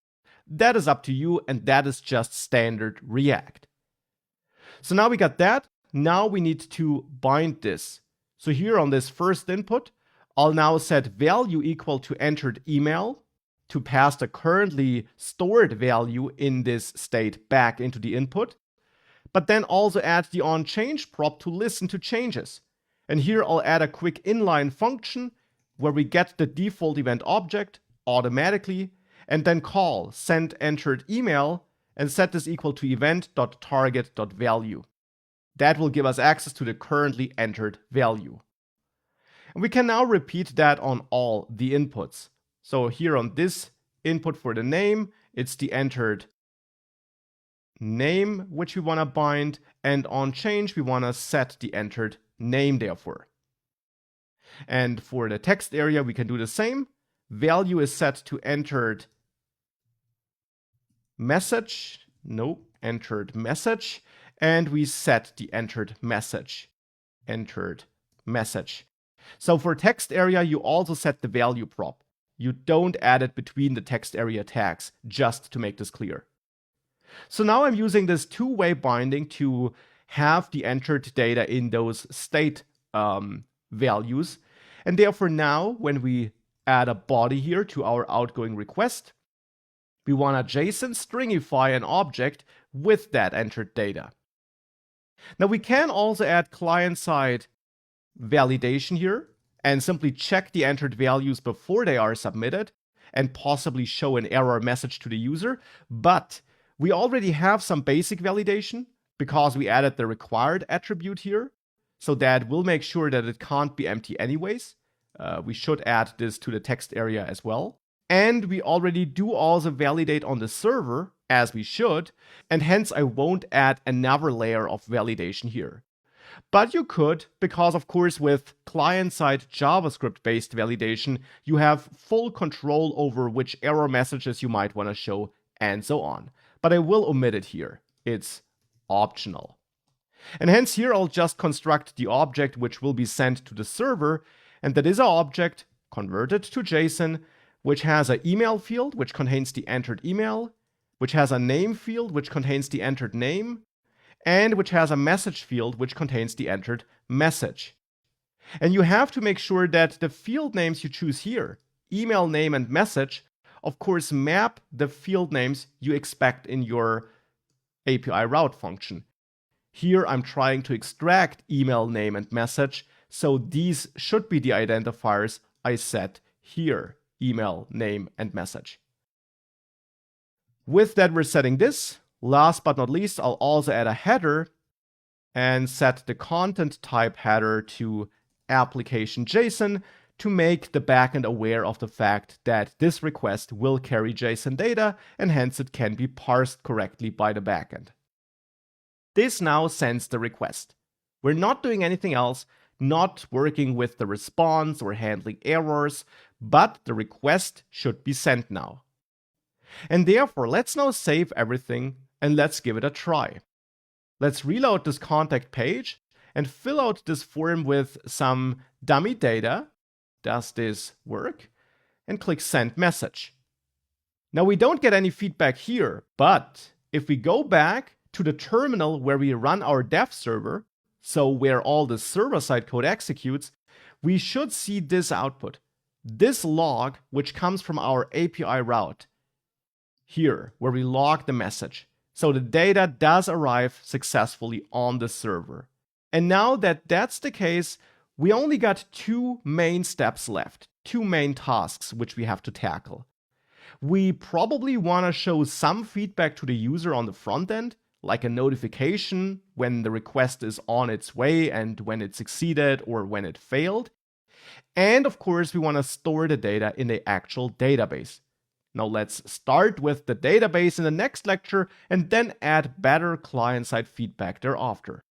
That is up to you, and that is just standard React. So now we got that. Now we need to bind this. So here on this first input, I'll now set value equal to entered email to pass the currently stored value in this state back into the input, but then also add the onChange prop to listen to changes. And here I'll add a quick inline function where we get the default event object automatically and then call send entered email and set this equal to event.target.value. That will give us access to the currently entered value. And we can now repeat that on all the inputs. So here on this input for the name, it's the entered name which we want to bind, and on change we want to set the entered name therefore. And for the text area we can do the same. Value is set to entered message, entered message, and we set the entered message. So for text area you also set the value prop. You don't add it between the text area tags, just to make this clear. So now I'm using this two-way binding to have the entered data in those state values. And therefore now, when we add a body here to our outgoing request, we want to JSON stringify an object with that entered data. Now we can also add client-side validation here and simply check the entered values before they are submitted and possibly show an error message to the user. But we already have some basic validation because we added the required attribute here. So that will make sure that it can't be empty anyways. We should add this to the text area as well. And we already do also validate on the server, as we should, and hence I won't add another layer of validation here. But you could, because of course with client-side JavaScript-based validation, you have full control over which error messages you might want to show and so on. But I will omit it here. It's optional. And hence here I'll just construct the object which will be sent to the server, and that is an object converted to JSON, which has an email field which contains the entered email, which has a name field which contains the entered name, and which has a message field which contains the entered message. And you have to make sure that the field names you choose here, email name and message, of course map the field names you expect in your API route function. Here I'm trying to extract email name and message, so these should be the identifiers I set here, email name and message. With that we're setting this. Last but not least, I'll also add a header and set the content type header to application JSON to make the backend aware of the fact that this request will carry JSON data and hence it can be parsed correctly by the backend. This now sends the request. We're not doing anything else, not working with the response or handling errors, but the request should be sent now. And therefore, let's now save everything and let's give it a try. Let's reload this contact page and fill out this form with some dummy data. Does this work? And click Send Message. Now we don't get any feedback here, but if we go back to the terminal where we run our dev server, so where all the server-side code executes, we should see this output, this log, which comes from our API route here, where we log the message. So the data does arrive successfully on the server. And now that that's the case, we only got two main steps left, two main tasks which we have to tackle. We probably want to show some feedback to the user on the front end, like a notification when the request is on its way and when it succeeded or when it failed. And of course, we want to store the data in the actual database. Now let's start with the database in the next lecture and then add better client-side feedback thereafter.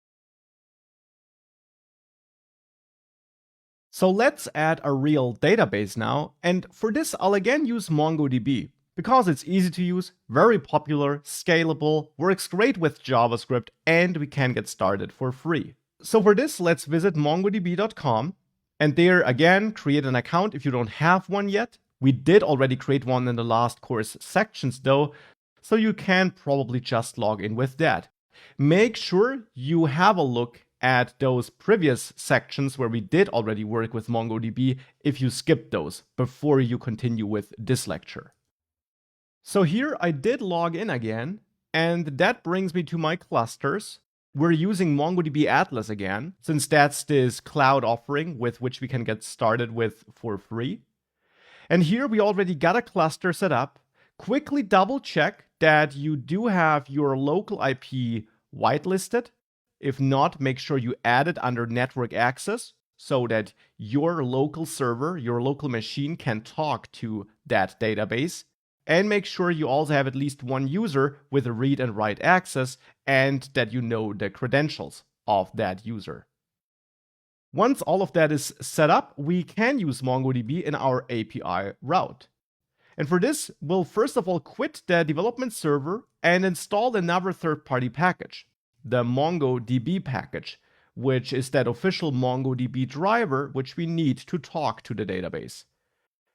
So let's add a real database now, and for this I'll again use MongoDB because it's easy to use, very popular, scalable, works great with JavaScript, and we can get started for free. So for this, let's visit mongodb.com, and there again create an account if you don't have one yet. We did already create one in the last course sections though, so you can probably just log in with that. Make sure you have a look at those previous sections where we did already work with MongoDB if you skipped those before you continue with this lecture. So here I did log in again, and that brings me to my clusters. We're using MongoDB Atlas again, since that's this cloud offering with which we can get started with for free. And here we already got a cluster set up. Quickly double check that you do have your local IP whitelisted. If not, make sure you add it under network access so that your local server, your local machine can talk to that database. And make sure you also have at least one user with a read and write access and that you know the credentials of that user. Once all of that is set up, we can use MongoDB in our API route. And for this, we'll first of all quit the development server and install another third-party package, the MongoDB package, which is that official MongoDB driver which we need to talk to the database.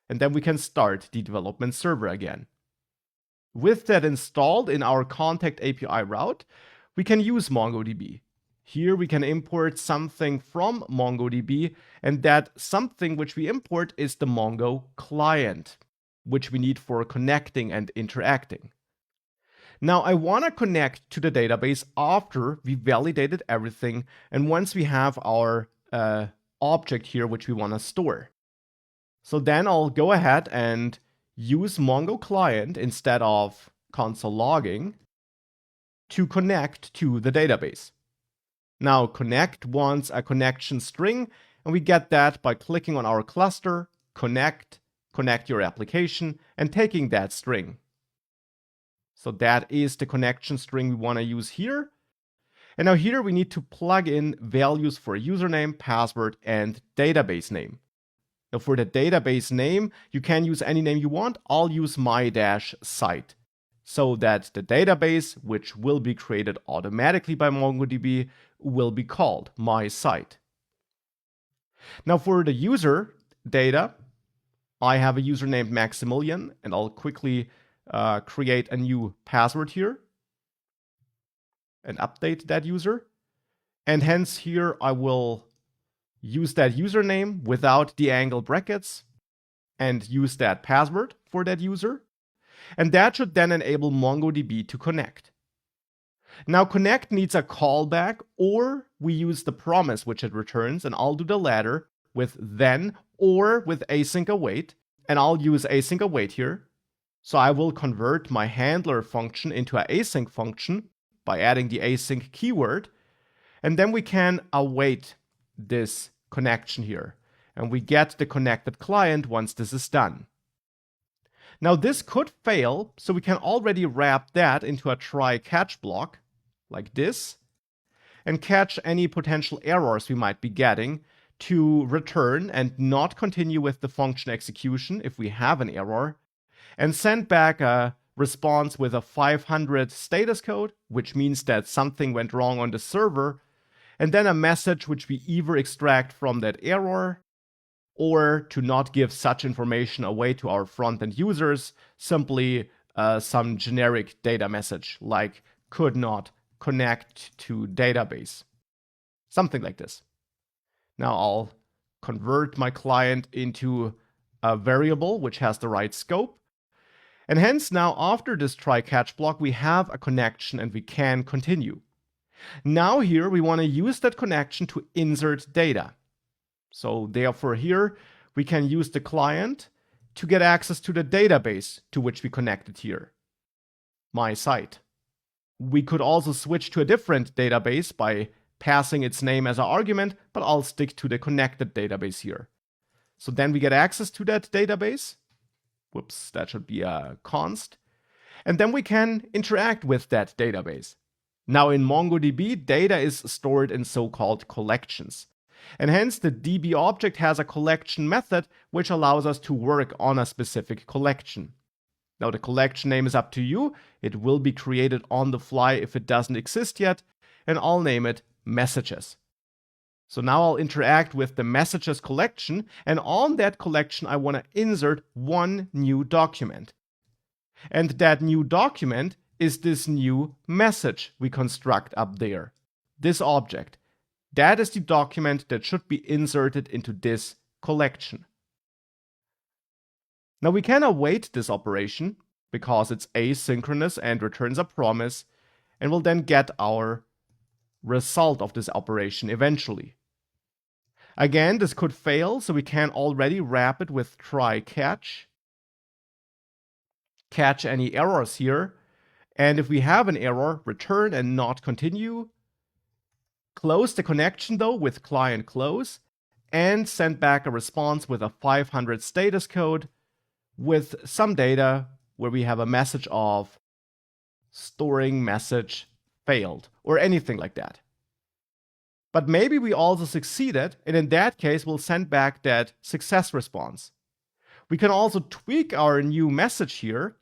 And then we can start the development server again. With that installed in our contact API route, we can use MongoDB. Here we can import something from MongoDB, and that something which we import is the Mongo client, which we need for connecting and interacting. Now I want to connect to the database after we validated everything and once we have our object here which we want to store. So then I'll go ahead and use Mongo client instead of console logging to connect to the database. Now connect wants a connection string, and we get that by clicking on our cluster, connect your application, and taking that string. So that is the connection string we want to use here. And now here we need to plug in values for username, password, and database name. Now for the database name, you can use any name you want. I'll use my-site, so that the database, which will be created automatically by MongoDB, will be called my site. Now for the user data, I have a user named Maximilian, and I'll quickly create a new password here and update that user. And hence here I will use that username without the angle brackets and use that password for that user. And that should then enable MongoDB to connect. Now connect needs a callback, or we use the promise which it returns, and I'll do the latter with then or with async await, and I'll use async await here. So I will convert my handler function into an async function by adding the async keyword, and then we can await this connection here, and we get the connected client once this is done. Now this could fail, so we can already wrap that into a try-catch block, like this, and catch any potential errors we might be getting to return and not continue with the function execution if we have an error, and send back a response with a 500 status code, which means that something went wrong on the server, and then a message which we either extract from that error, or to not give such information away to our front-end users, simply some generic data message like could not connect to database. Something like this. Now I'll convert my client into a variable which has the right scope. And hence now after this try catch block, we have a connection and we can continue. Now here we want to use that connection to insert data. So therefore here we can use the client to get access to the database to which we connected here, my site. We could also switch to a different database by passing its name as an argument, but I'll stick to the connected database here. So then we get access to that database. Whoops, that should be a const. And then we can interact with that database. Now in MongoDB, data is stored in so-called collections. And hence the DB object has a collection method which allows us to work on a specific collection. Now the collection name is up to you. It will be created on the fly if it doesn't exist yet, and I'll name it messages. So now I'll interact with the messages collection, and on that collection I want to insert one new document. And that new document is this new message we construct up there, this object. That is the document that should be inserted into this collection. Now we can await this operation because it's asynchronous and returns a promise, and we'll then get our result of this operation eventually. Again, this could fail, so we can already wrap it with try catch. Catch any errors here, and if we have an error, return and not continue. Close the connection though with client close, and send back a response with a 500 status code with some data where we have a message of storing message failed or anything like that. But maybe we also succeeded, and in that case we'll send back that success response. We can also tweak our new message here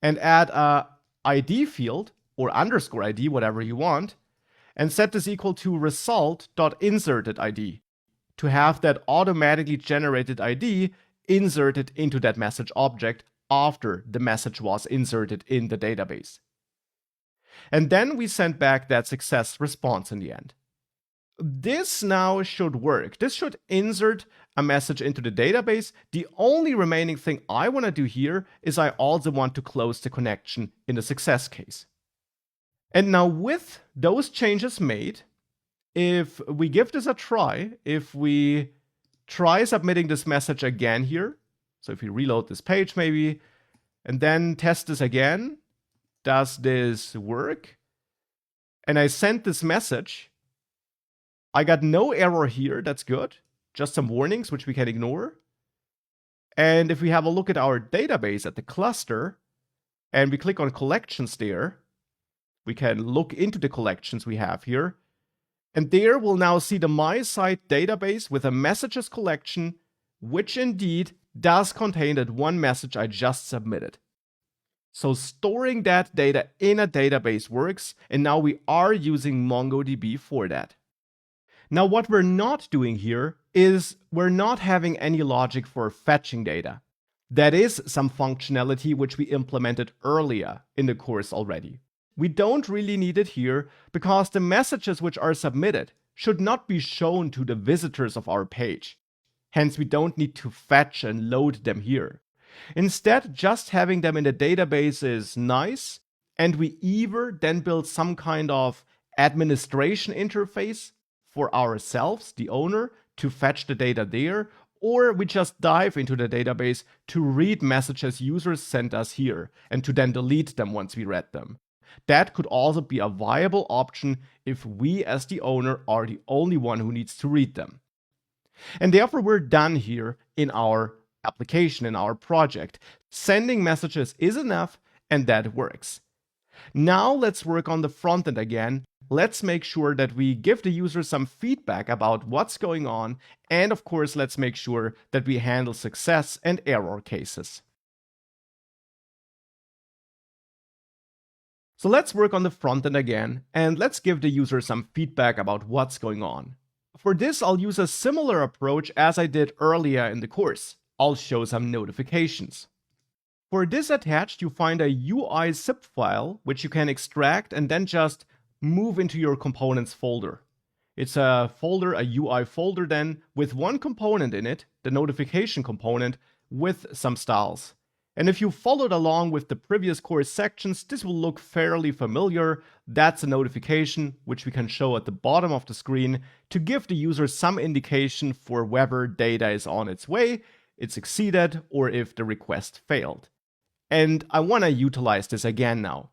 and add a ID field or underscore ID, whatever you want, and set this equal to result.insertedID to have that automatically generated ID inserted into that message object after the message was inserted in the database. And then we send back that success response in the end. This now should work. This should insert a message into the database. The only remaining thing I want to do here is I also want to close the connection in the success case. And now with those changes made, if we give this a try, if we try submitting this message again here, so if we reload this page maybe, and then test this again, does this work? And I sent this message. I got no error here, that's good. Just some warnings which we can ignore. And if we have a look at our database, at the cluster, and we click on collections there, we can look into the collections we have here. And there we'll now see the My Site database with a messages collection, which indeed does contain that one message I just submitted. So storing that data in a database works, and now we are using MongoDB for that. Now what we're not doing here is we're not having any logic for fetching data. That is some functionality which we implemented earlier in the course already. We don't really need it here because the messages which are submitted should not be shown to the visitors of our page. Hence, we don't need to fetch and load them here. Instead, just having them in the database is nice, and we either then build some kind of administration interface for ourselves, the owner, to fetch the data there, or we just dive into the database to read messages users sent us here, and to then delete them once we read them. That could also be a viable option if we as the owner are the only one who needs to read them. And therefore we're done here in our application, in our project. Sending messages is enough, and that works. Now let's work on the front end again. Let's make sure that we give the user some feedback about what's going on, and of course let's make sure that we handle success and error cases. So let's work on the front end again, and let's give the user some feedback about what's going on. For this, I'll use a similar approach as I did earlier in the course. I'll show some notifications. For this attached, you find a UI zip file, which you can extract and then just move into your components folder. It's a folder, a UI folder then, with one component in it, the notification component, with some styles. And if you followed along with the previous course sections, this will look fairly familiar. That's a notification, which we can show at the bottom of the screen to give the user some indication for whether data is on its way, it succeeded, or if the request failed. And I want to utilize this again now.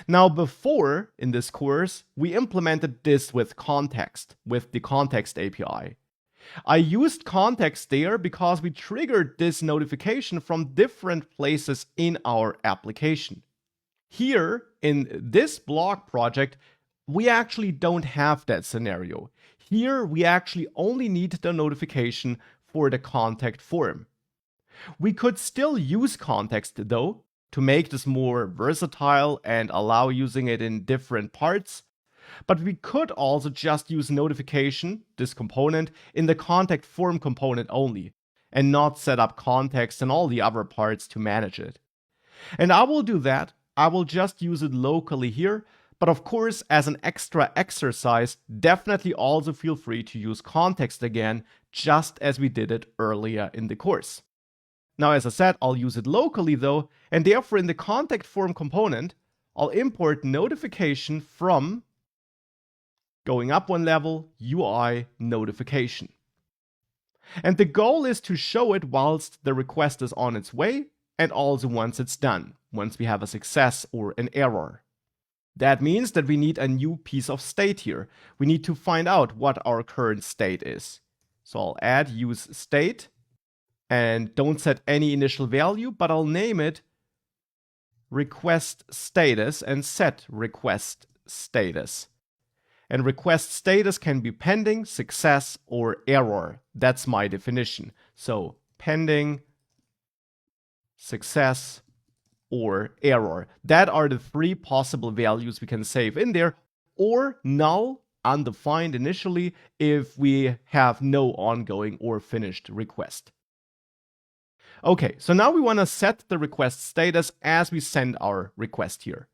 Now, before in this course, we implemented this with context, with the context API. I used context there because we triggered this notification from different places in our application. Here, in this blog project, we actually don't have that scenario. Here, we actually only need the notification for the contact form. We could still use context, though, to make this more versatile and allow using it in different parts. But we could also just use notification, this component, in the contact form component only, and not set up context and all the other parts to manage it. And I will do that. I will just use it locally here, but of course, as an extra exercise, definitely also feel free to use context again, just as we did it earlier in the course. Now, as I said, I'll use it locally though, and therefore in the contact form component, I'll import notification from, going up one level, UI notification. And the goal is to show it whilst the request is on its way, and also once it's done, once we have a success or an error. That means that we need a new piece of state here. We need to find out what our current state is. So I'll add use state, and don't set any initial value, but I'll name it request status and set request status. And request status can be pending, success, or error. That's my definition. So pending, success, or error. That are the three possible values we can save in there, or null, undefined initially, if we have no ongoing or finished request. Okay, so now we want to set the request status as we send our request here.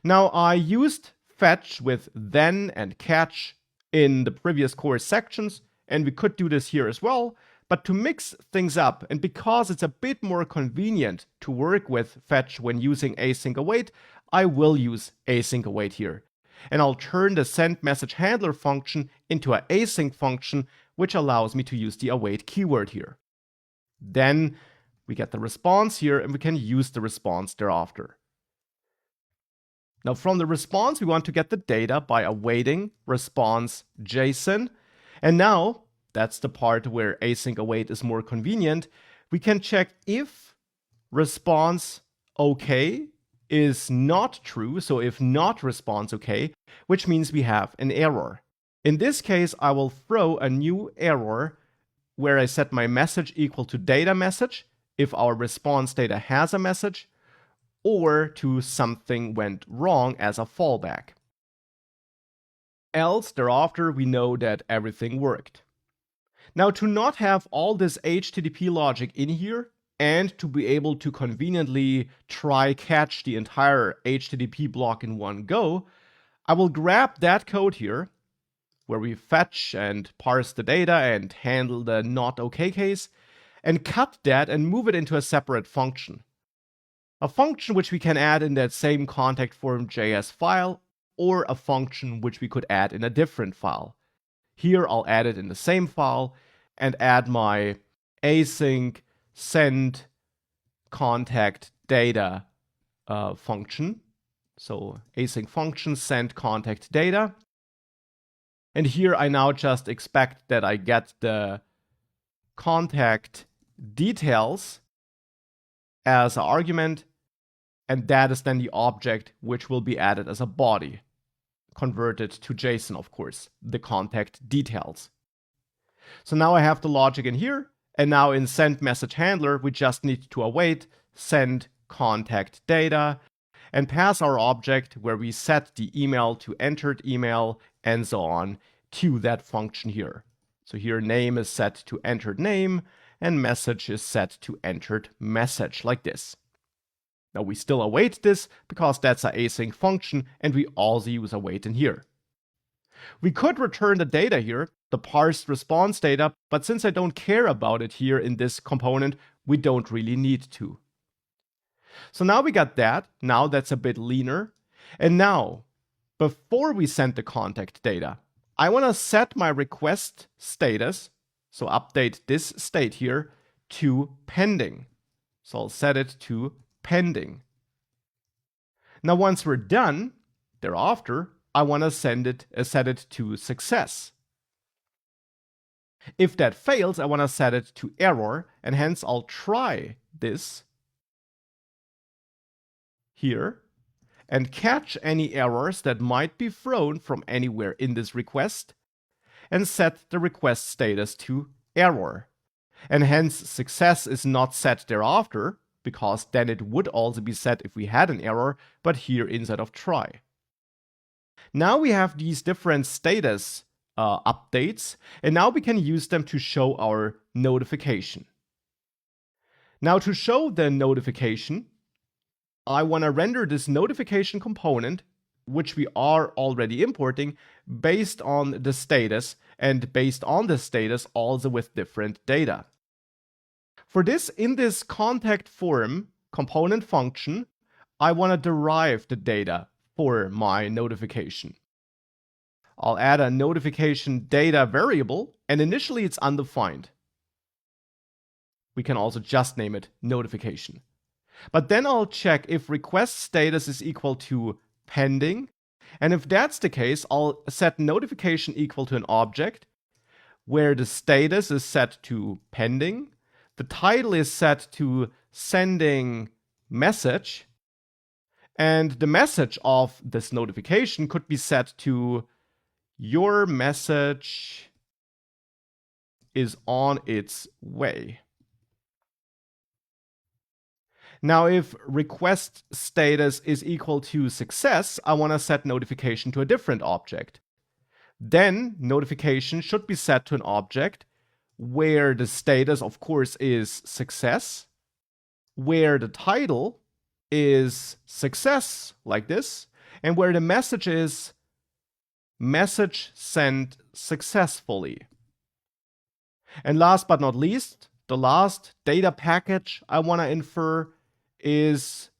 Now, I used fetch with then and catch in the previous course sections, and we could do this here as well. But to mix things up, and because it's a bit more convenient to work with fetch when using async await, I will use async await here. And I'll turn the send message handler function into an async function, which allows me to use the await keyword here. Then we get the response here, and we can use the response thereafter. Now, from the response, we want to get the data by awaiting response JSON. And now, that's the part where async await is more convenient. We can check if response OK is not true, so if not response OK, which means we have an error. In this case, I will throw a new error where I set my message equal to data message if our response data has a message, or to something went wrong as a fallback. Else, thereafter, we know that everything worked. Now, to not have all this HTTP logic in here, and to be able to conveniently try catch the entire HTTP block in one go, I will grab that code here, where we fetch and parse the data and handle the not OK case, and cut that and move it into a separate function. A function which we can add in that same contact form JS file, or a function which we could add in a different file. Here I'll add it in the same file and add my async send contact data function. So async function send contact data. And here I now just expect that I get the contact details as an argument, and that is then the object which will be added as a body, converted to JSON, of course, the contact details. So now I have the logic in here, and now in send message handler, we just need to await send contact data and pass our object where we set the email to entered email and so on to that function here. So here name is set to entered name, and message is set to entered message like this. Now we still await this because that's an async function and we also use await in here. We could return the data here, the parsed response data, but since I don't care about it here in this component, we don't really need to. So now we got that. Now that's a bit leaner. And now, before we send the contact data, I want to set my request status, so update this state here, to pending. So I'll set it to pending. Now once we're done, thereafter, I want to set it to success. If that fails, I want to set it to error, and hence I'll try this here and catch any errors that might be thrown from anywhere in this request and set the request status to error. And hence success is not set thereafter, because then it would also be set if we had an error, but here instead of try. Now we have these different status updates, and now we can use them to show our notification. Now to show the notification, I want to render this notification component, which we are already importing, based on the status, and based on the status also with different data. For this, in this contact form component function, I want to derive the data for my notification. I'll add a notification data variable, and initially it's undefined. We can also just name it notification. But then I'll check if request status is equal to pending, and if that's the case, I'll set notification equal to an object where the status is set to pending, the title is set to sending message, and the message of this notification could be set to your message is on its way. Now, if request status is equal to success, I want to set notification to a different object. Then notification should be set to an object where the status, of course, is success, where the title is success, like this, and where the message is message sent successfully. And last but not least, the last data package I want to infer is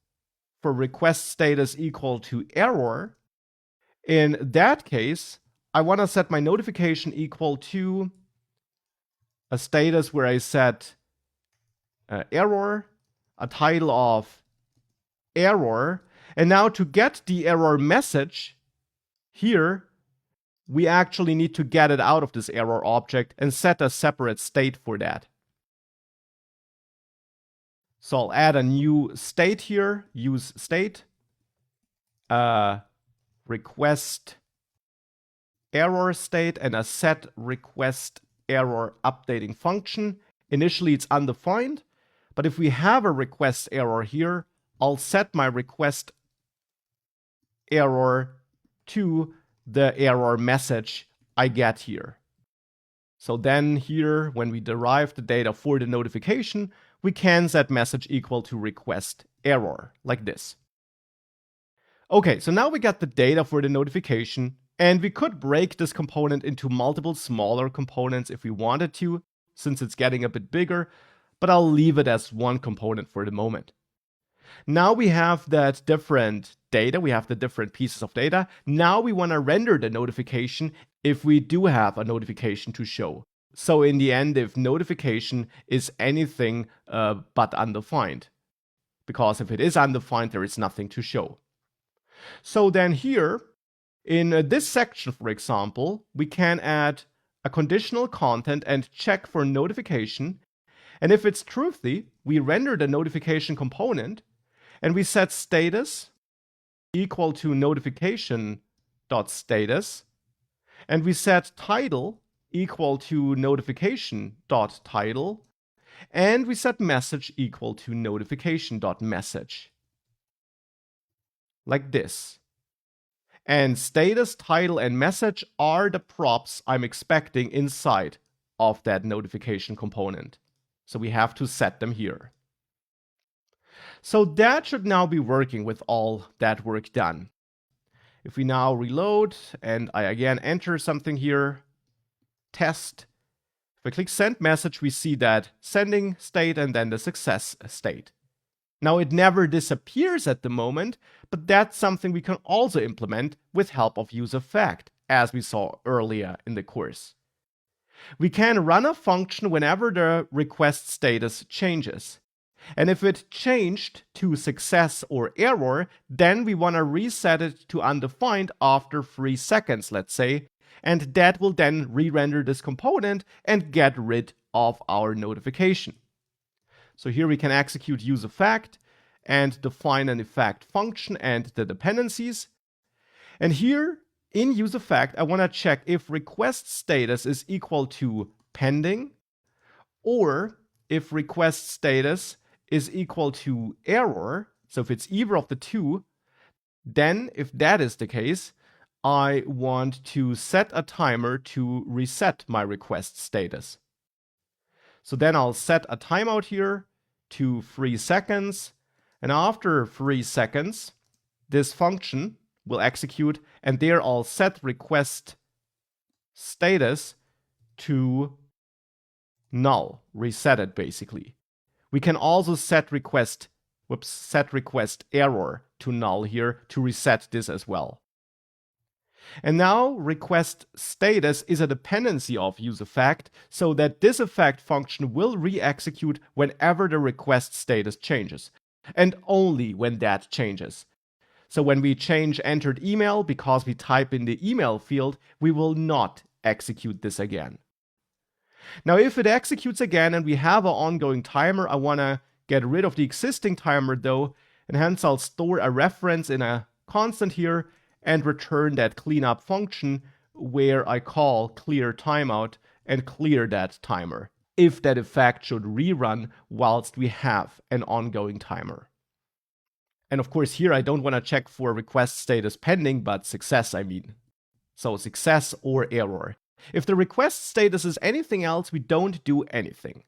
for request status equal to error. In that case, I want to set my notification equal to a status where I set error, a title of error, and now to get the error message here, we actually need to get it out of this error object and set a separate state for that. So I'll add a new state here, use state, request error state, and a set request error updating function. Initially it's undefined, but if we have a request error here, I'll set my request error to the error message I get here. So then here, when we derive the data for the notification, we can set message equal to request error, like this. Okay, so now we got the data for the notification, and we could break this component into multiple smaller components if we wanted to, since it's getting a bit bigger, but I'll leave it as one component for the moment. Now we have that different data, we have the different pieces of data. Now we want to render the notification if we do have a notification to show. So in the end, if notification is anything but undefined, because if it is undefined, there is nothing to show. So then here, in this section, for example, we can add a conditional content and check for notification. And if it's truthy, we render the notification component and we set status equal to notification.status, and we set title equal to notification.title, and we set message equal to notification.message. Like this. And status, title, and message are the props I'm expecting inside of that notification component. So we have to set them here. So that should now be working with all that work done. If we now reload and I again enter something here, test, if I click send message, we see that sending state and then the success state. Now it never disappears at the moment, but that's something we can also implement with help of useEffect, as we saw earlier in the course. We can run a function whenever the request status changes. And if it changed to success or error, then we want to reset it to undefined after 3 seconds, let's say, and that will then re-render this component and get rid of our notification. So here we can execute useEffect and define an effect function and the dependencies. And here in useEffect, I want to check if request status is equal to pending or if request status is equal to error. So if it's either of the two, then if that is the case, I want to set a timer to reset my request status. So then I'll set a timeout here to 3 seconds. And after 3 seconds, this function will execute, and there I'll set request status to null, reset it basically. We can also set request error to null here to reset this as well. And now request status is a dependency of useEffect, so that this effect function will re-execute whenever the request status changes, and only when that changes. So when we change entered email because we type in the email field, we will not execute this again. Now if it executes again and we have an ongoing timer, I want to get rid of the existing timer though, and hence I'll store a reference in a constant here and return that cleanup function where I call clear timeout and clear that timer, if that effect should rerun whilst we have an ongoing timer. And of course here I don't want to check for request status pending, but success I mean. So success or error. If the request status is anything else, we don't do anything.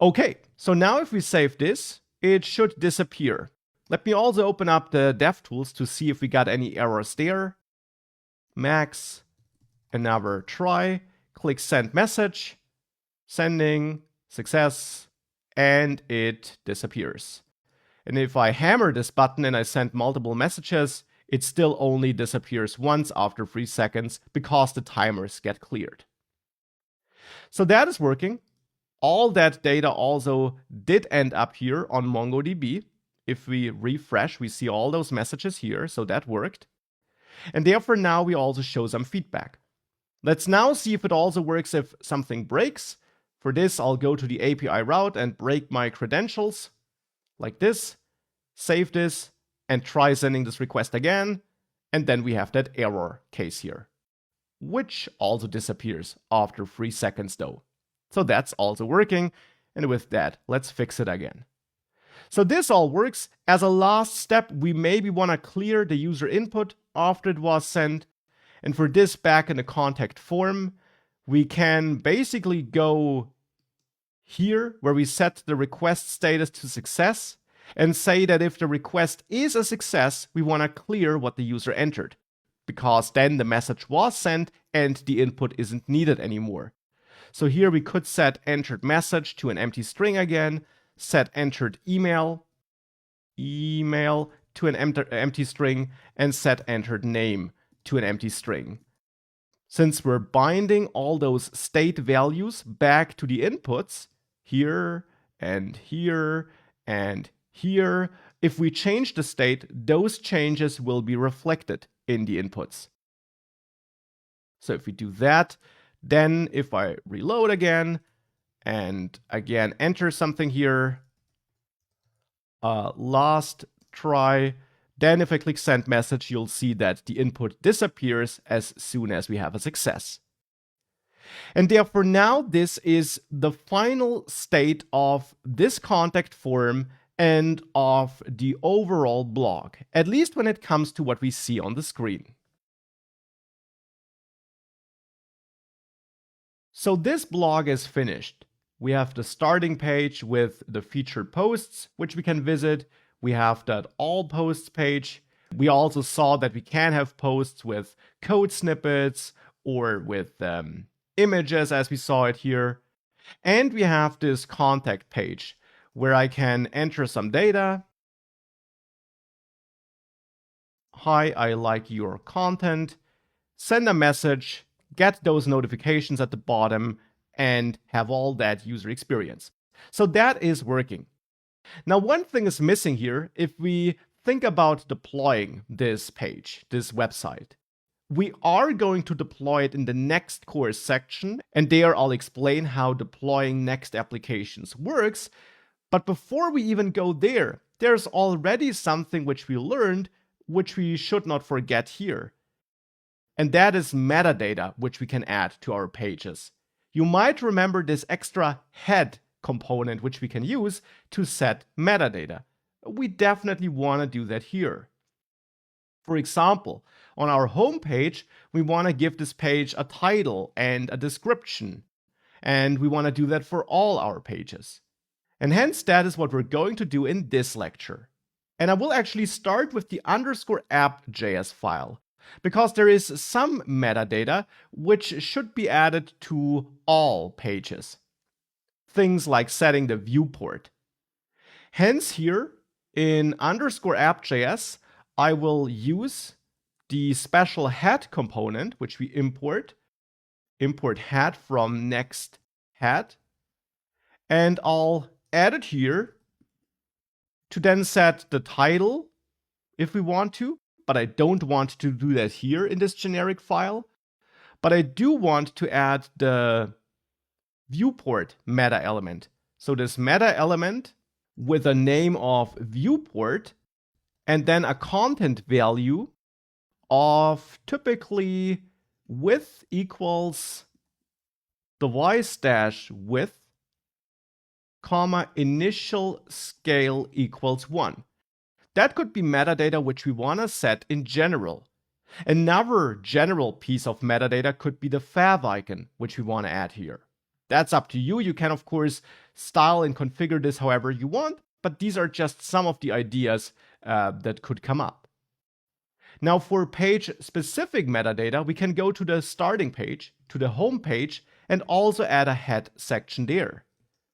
Okay, so now if we save this, it should disappear. Let me also open up the DevTools to see if we got any errors there. Max, another try, click send message, sending, success, and it disappears. And if I hammer this button and I send multiple messages, it still only disappears once after 3 seconds because the timers get cleared. So that is working. All that data also did end up here on MongoDB. If we refresh, we see all those messages here, so that worked. And therefore now we also show some feedback. Let's now see if it also works if something breaks. For this, I'll go to the API route and break my credentials, like this, save this, and try sending this request again, and then we have that error case here, which also disappears after 3 seconds though. So that's also working, and with that, let's fix it again. So this all works. As a last step, we maybe want to clear the user input after it was sent, and for this back in the contact form, we can basically go here where we set the request status to success, and say that if the request is a success, we want to clear what the user entered, because then the message was sent and the input isn't needed anymore. So here we could set entered message to an empty string again, set entered email to an empty string, and set entered name to an empty string. Since we're binding all those state values back to the inputs, here and here and here, if we change the state, those changes will be reflected in the inputs. So if we do that, then if I reload again and again enter something here, last try, then if I click send message, you'll see that the input disappears as soon as we have a success. And therefore now this is the final state of this contact form and of the overall blog, at least when it comes to what we see on the screen. So this blog is finished. We have the starting page with the featured posts, which we can visit. We have that all posts page. We also saw that we can have posts with code snippets or with images, as we saw it here. And we have this contact page where I can enter some data. Hi, I like your content. Send a message, get those notifications at the bottom, and have all that user experience. So that is working. Now, one thing is missing here if we think about deploying this page, this website. We are going to deploy it in the next course section, and there I'll explain how deploying Next applications works. But before we even go there, there's already something which we learned, which we should not forget here. And that is metadata, which we can add to our pages. You might remember this extra head component, which we can use to set metadata. We definitely want to do that here. For example, on our home page, we want to give this page a title and a description. And we want to do that for all our pages. And hence, that is what we're going to do in this lecture. And I will actually start with the _app.js file, because there is some metadata which should be added to all pages. Things like setting the viewport. Hence here in _app.js, I will use the special head component, which we import head from next head, and I'll add it here to then set the title if we want to, but I don't want to do that here in this generic file. But I do want to add the viewport meta element. So this meta element with a name of viewport and then a content value of typically width equals device dash width, comma, initial scale equals 1. That could be metadata which we want to set in general. Another general piece of metadata could be the fav icon, which we want to add here. That's up to you. You can, of course, style and configure this however you want, but these are just some of the ideas that could come up. Now, for page-specific metadata, we can go to the starting page, to the home page, and also add a head section there.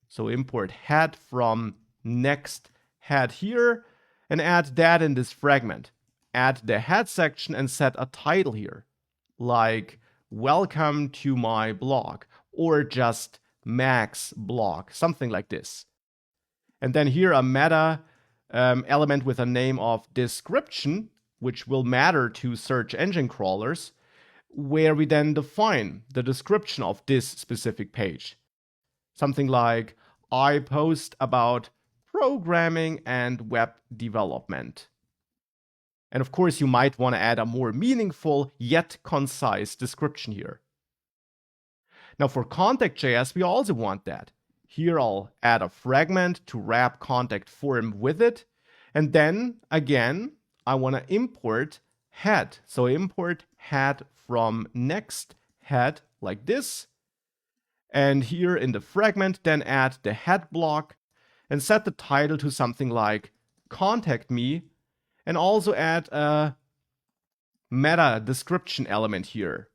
So import head from next head here, and add that in this fragment. Add the head section and set a title here, like welcome to my blog, or just Max blog, something like this. And then here a meta element with a name of description, which will matter to search engine crawlers, where we then define the description of this specific page. Something like, I post about programming and web development. And of course, you might want to add a more meaningful yet concise description here. Now for contact.js, we also want that. Here I'll add a fragment to wrap contact form with it. And then again, I want to import head. So import head from next head like this. And here in the fragment, then add the head block and set the title to something like contact me, and also add a meta description element here.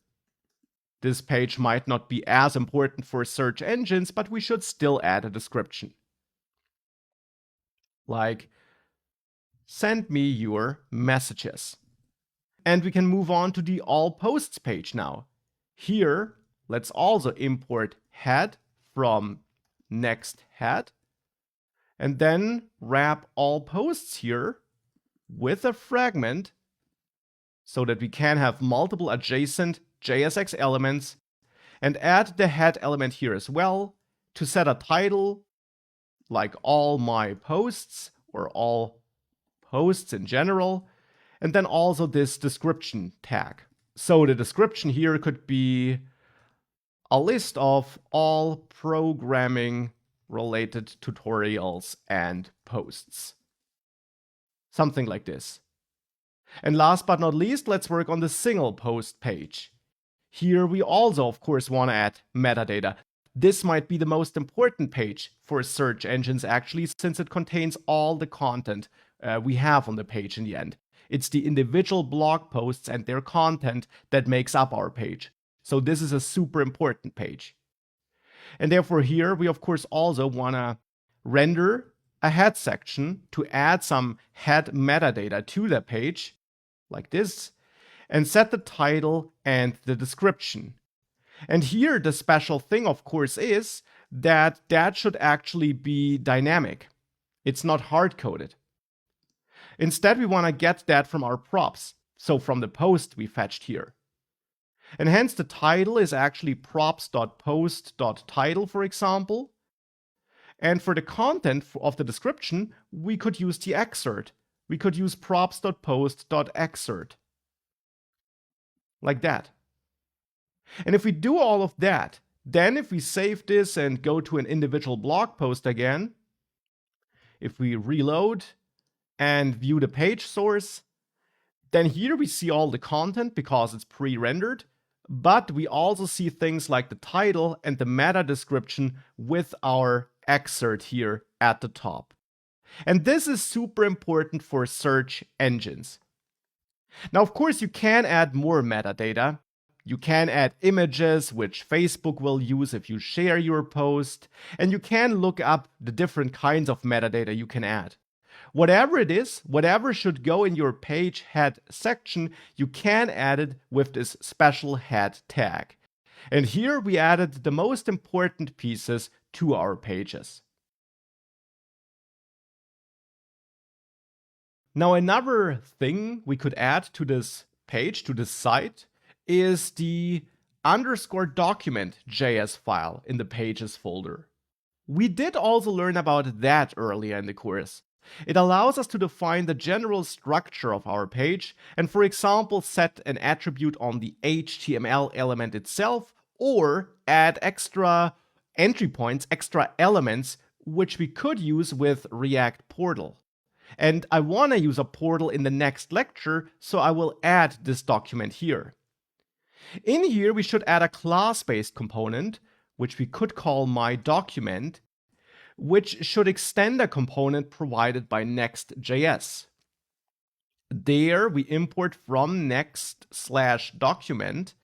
This page might not be as important for search engines, but we should still add a description. Like, send me your messages. And we can move on to the all posts page now. Here, let's also import head from next head, and then wrap all posts here with a fragment so that we can have multiple adjacent JSX elements, and add the head element here as well to set a title like all my posts or all posts in general, and then also this description tag. So the description here could be a list of all programming related tutorials and posts. Something like this. And last but not least, let's work on the single post page. Here we also, of course, want to add metadata. this might be the most important page for search engines actually, since it contains all the content we have on the page in the end. It's the individual blog posts and their content that makes up our page. So this is a super important page. And therefore here we of course also want to render a head section to add some head metadata to the page, like this, and set the title and the description. And here the special thing, of course, is that that should actually be dynamic. It's not hard-coded. Instead, we want to get that from our props, so from the post we fetched here. And hence the title is actually props.post.title, for example. And for the content of the description, we could use the excerpt. We could use props.post.excerpt. Like that. And if we do all of that, then if we save this and go to an individual blog post again, if we reload and view the page source, then here we see all the content because it's pre-rendered, but we also see things like the title and the meta description with our excerpt here at the top. And this is super important for search engines. Now, of course, you can add more metadata. You can add images, which Facebook will use if you share your post, and you can look up the different kinds of metadata you can add. Whatever it is, whatever should go in your page head section, you can add it with this special head tag. And here we added the most important pieces to our pages. Now, another thing we could add to this page, to this site, is the _document.js file in the pages folder. We did also learn about that earlier in the course. It allows us to define the general structure of our page and, for example, set an attribute on the HTML element itself or add extra entry points, extra elements, which we could use with React Portal. And I want to use a portal in the next lecture, so I will add this document here. In here, we should add a class-based component, which we could call myDocument, which should extend a component provided by Next.js. There, we import from next/document,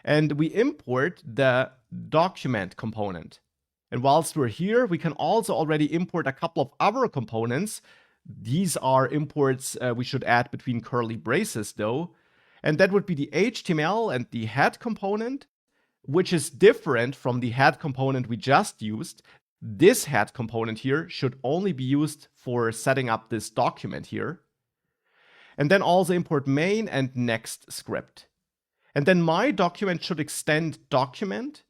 and we import the document component. And whilst we're here, we can also already import a couple of other components. These are imports we should add between curly braces, though. And that would be the HTML and the head component, which is different from the head component we just used. This head component here should only be used for setting up this document here. And then also import main and next script. And then my document should extend document.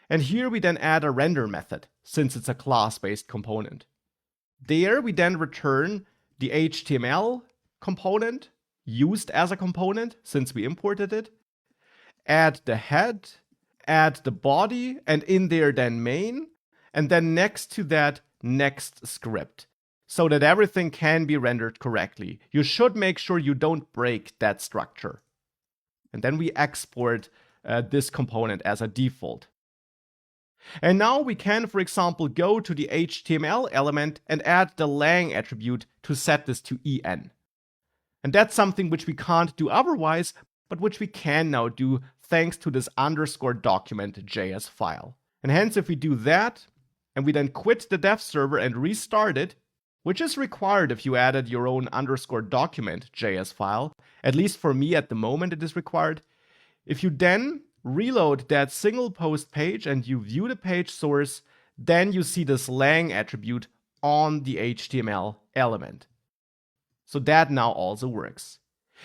And here we then add a render method, since it's a class-based component. There we then return the HTML component used as a component since we imported it, add the head, add the body, and in there then main, and then next to that next script, so that everything can be rendered correctly. You should make sure you don't break that structure. And then we export this component as a default. And now we can, for example, go to the HTML element and add the lang attribute to set this to en. And that's something which we can't do otherwise, but which we can now do thanks to this _document.js file. And hence, if we do that, and we then quit the dev server and restart it, which is required if you added your own _document.js file, at least for me at the moment it is required. If you then reload that single post page and you view the page source, then you see this lang attribute on the HTML element. So that now also works.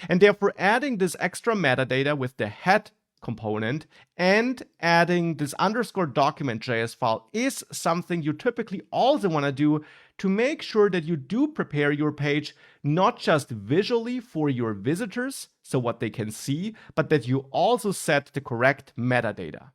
And therefore adding this extra metadata with the head component and adding this _document.js file is something you typically also want to do to make sure that you do prepare your page not just visually for your visitors, so what they can see, but that you also set the correct metadata.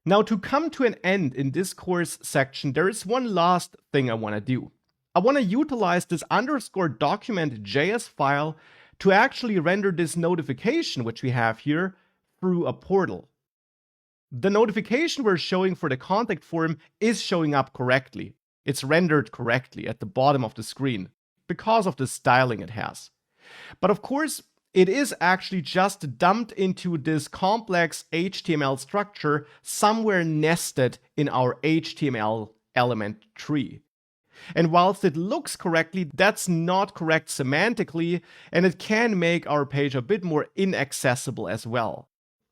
Now, to come to an end in this course section, there is one last thing I want to do. I want to utilize this _document.js file to actually render this notification, which we have here, through a portal. The notification we're showing for the contact form is showing up correctly. It's rendered correctly at the bottom of the screen because of the styling it has. But of course, it is actually just dumped into this complex HTML structure somewhere nested in our HTML element tree. And whilst it looks correctly, that's not correct semantically, and it can make our page a bit more inaccessible as well.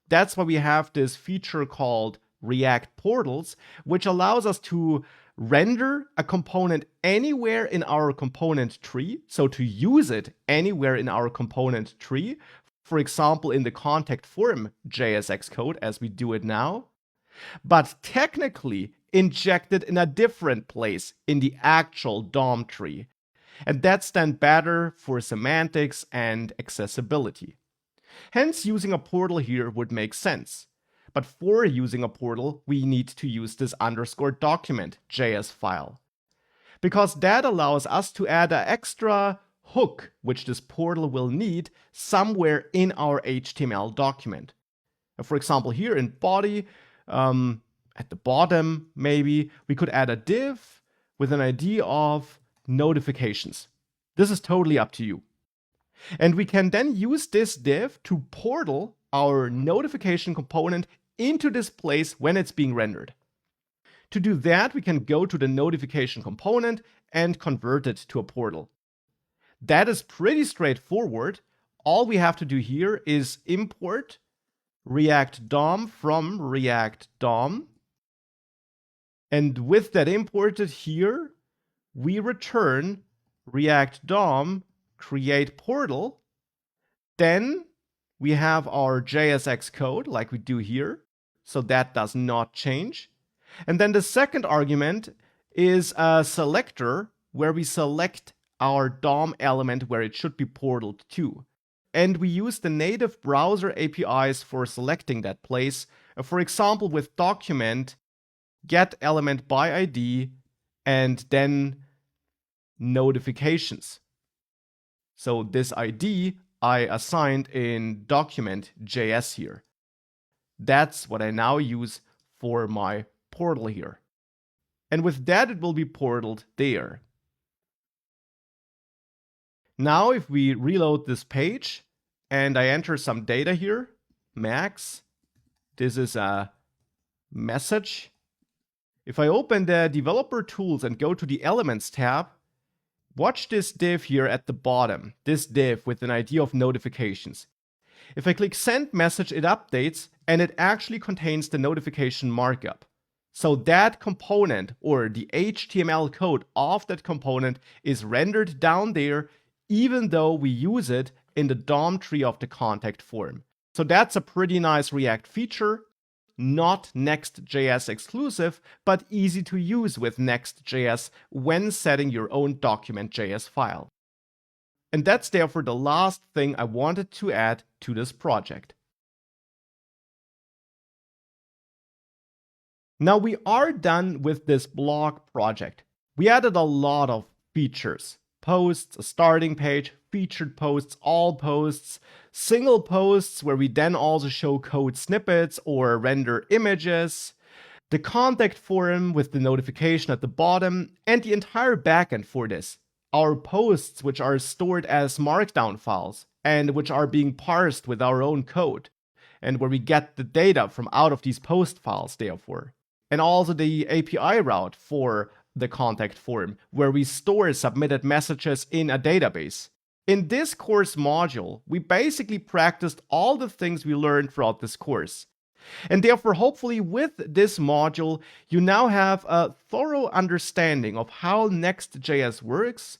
That's why we have this feature called React Portals, which allows us to render a component anywhere in our component tree, so to use it anywhere in our component tree, for example, in the contact form JSX code as we do it now, but technically inject it in a different place in the actual DOM tree. And that's then better for semantics and accessibility. Hence, using a portal here would make sense. But for using a portal, we need to use this _document.js file. Because that allows us to add an extra hook, which this portal will need somewhere in our HTML document. For example, here in body, at the bottom, maybe, we could add a div with an ID of notifications. This is totally up to you. And we can then use this div to portal our notification component into this place when it's being rendered. To do that, we can go to the notification component and convert it to a portal. That is pretty straightforward. All we have to do here is import React DOM from React DOM. And with that imported here, we return React DOM create portal. Then we have our JSX code like we do here. So that does not change. And then the second argument is a selector where we select our DOM element where it should be portaled to. And we use the native browser APIs for selecting that place. For example, with document, get element by ID, and then notifications. So this ID I assigned in document.js here. That's what I now use for my portal here. And with that, it will be portaled there. Now, if we reload this page and I enter some data here, max, this is a message. If I open the developer tools and go to the elements tab, watch this div here at the bottom, this div with an ID of notifications. If I click send message, it updates and it actually contains the notification markup. So that component or the HTML code of that component is rendered down there even though we use it in the DOM tree of the contact form. So that's a pretty nice React feature, not Next.js exclusive, but easy to use with Next.js when setting your own document.js file. And that's therefore the last thing I wanted to add to this project. Now we are done with this blog project. We added a lot of features. Posts, a starting page, featured posts, all posts, single posts where we then also show code snippets or render images, the contact form with the notification at the bottom, and the entire backend for this. Our posts, which are stored as markdown files and which are being parsed with our own code, and where we get the data from out of these post files, therefore. And also the API route for the contact form, where we store submitted messages in a database. In this course module, we basically practiced all the things we learned throughout this course. And therefore, hopefully with this module, you now have a thorough understanding of how Next.js works,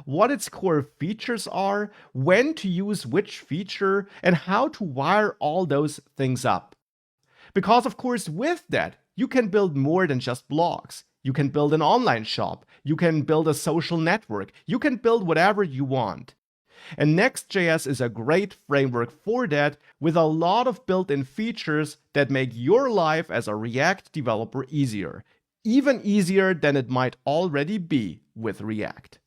what its core features are, when to use which feature, and how to wire all those things up. Because of course, with that, you can build more than just blogs. You can build an online shop. You can build a social network. You can build whatever you want. And Next.js is a great framework for that, with a lot of built-in features that make your life as a React developer easier. Even easier than it might already be with React.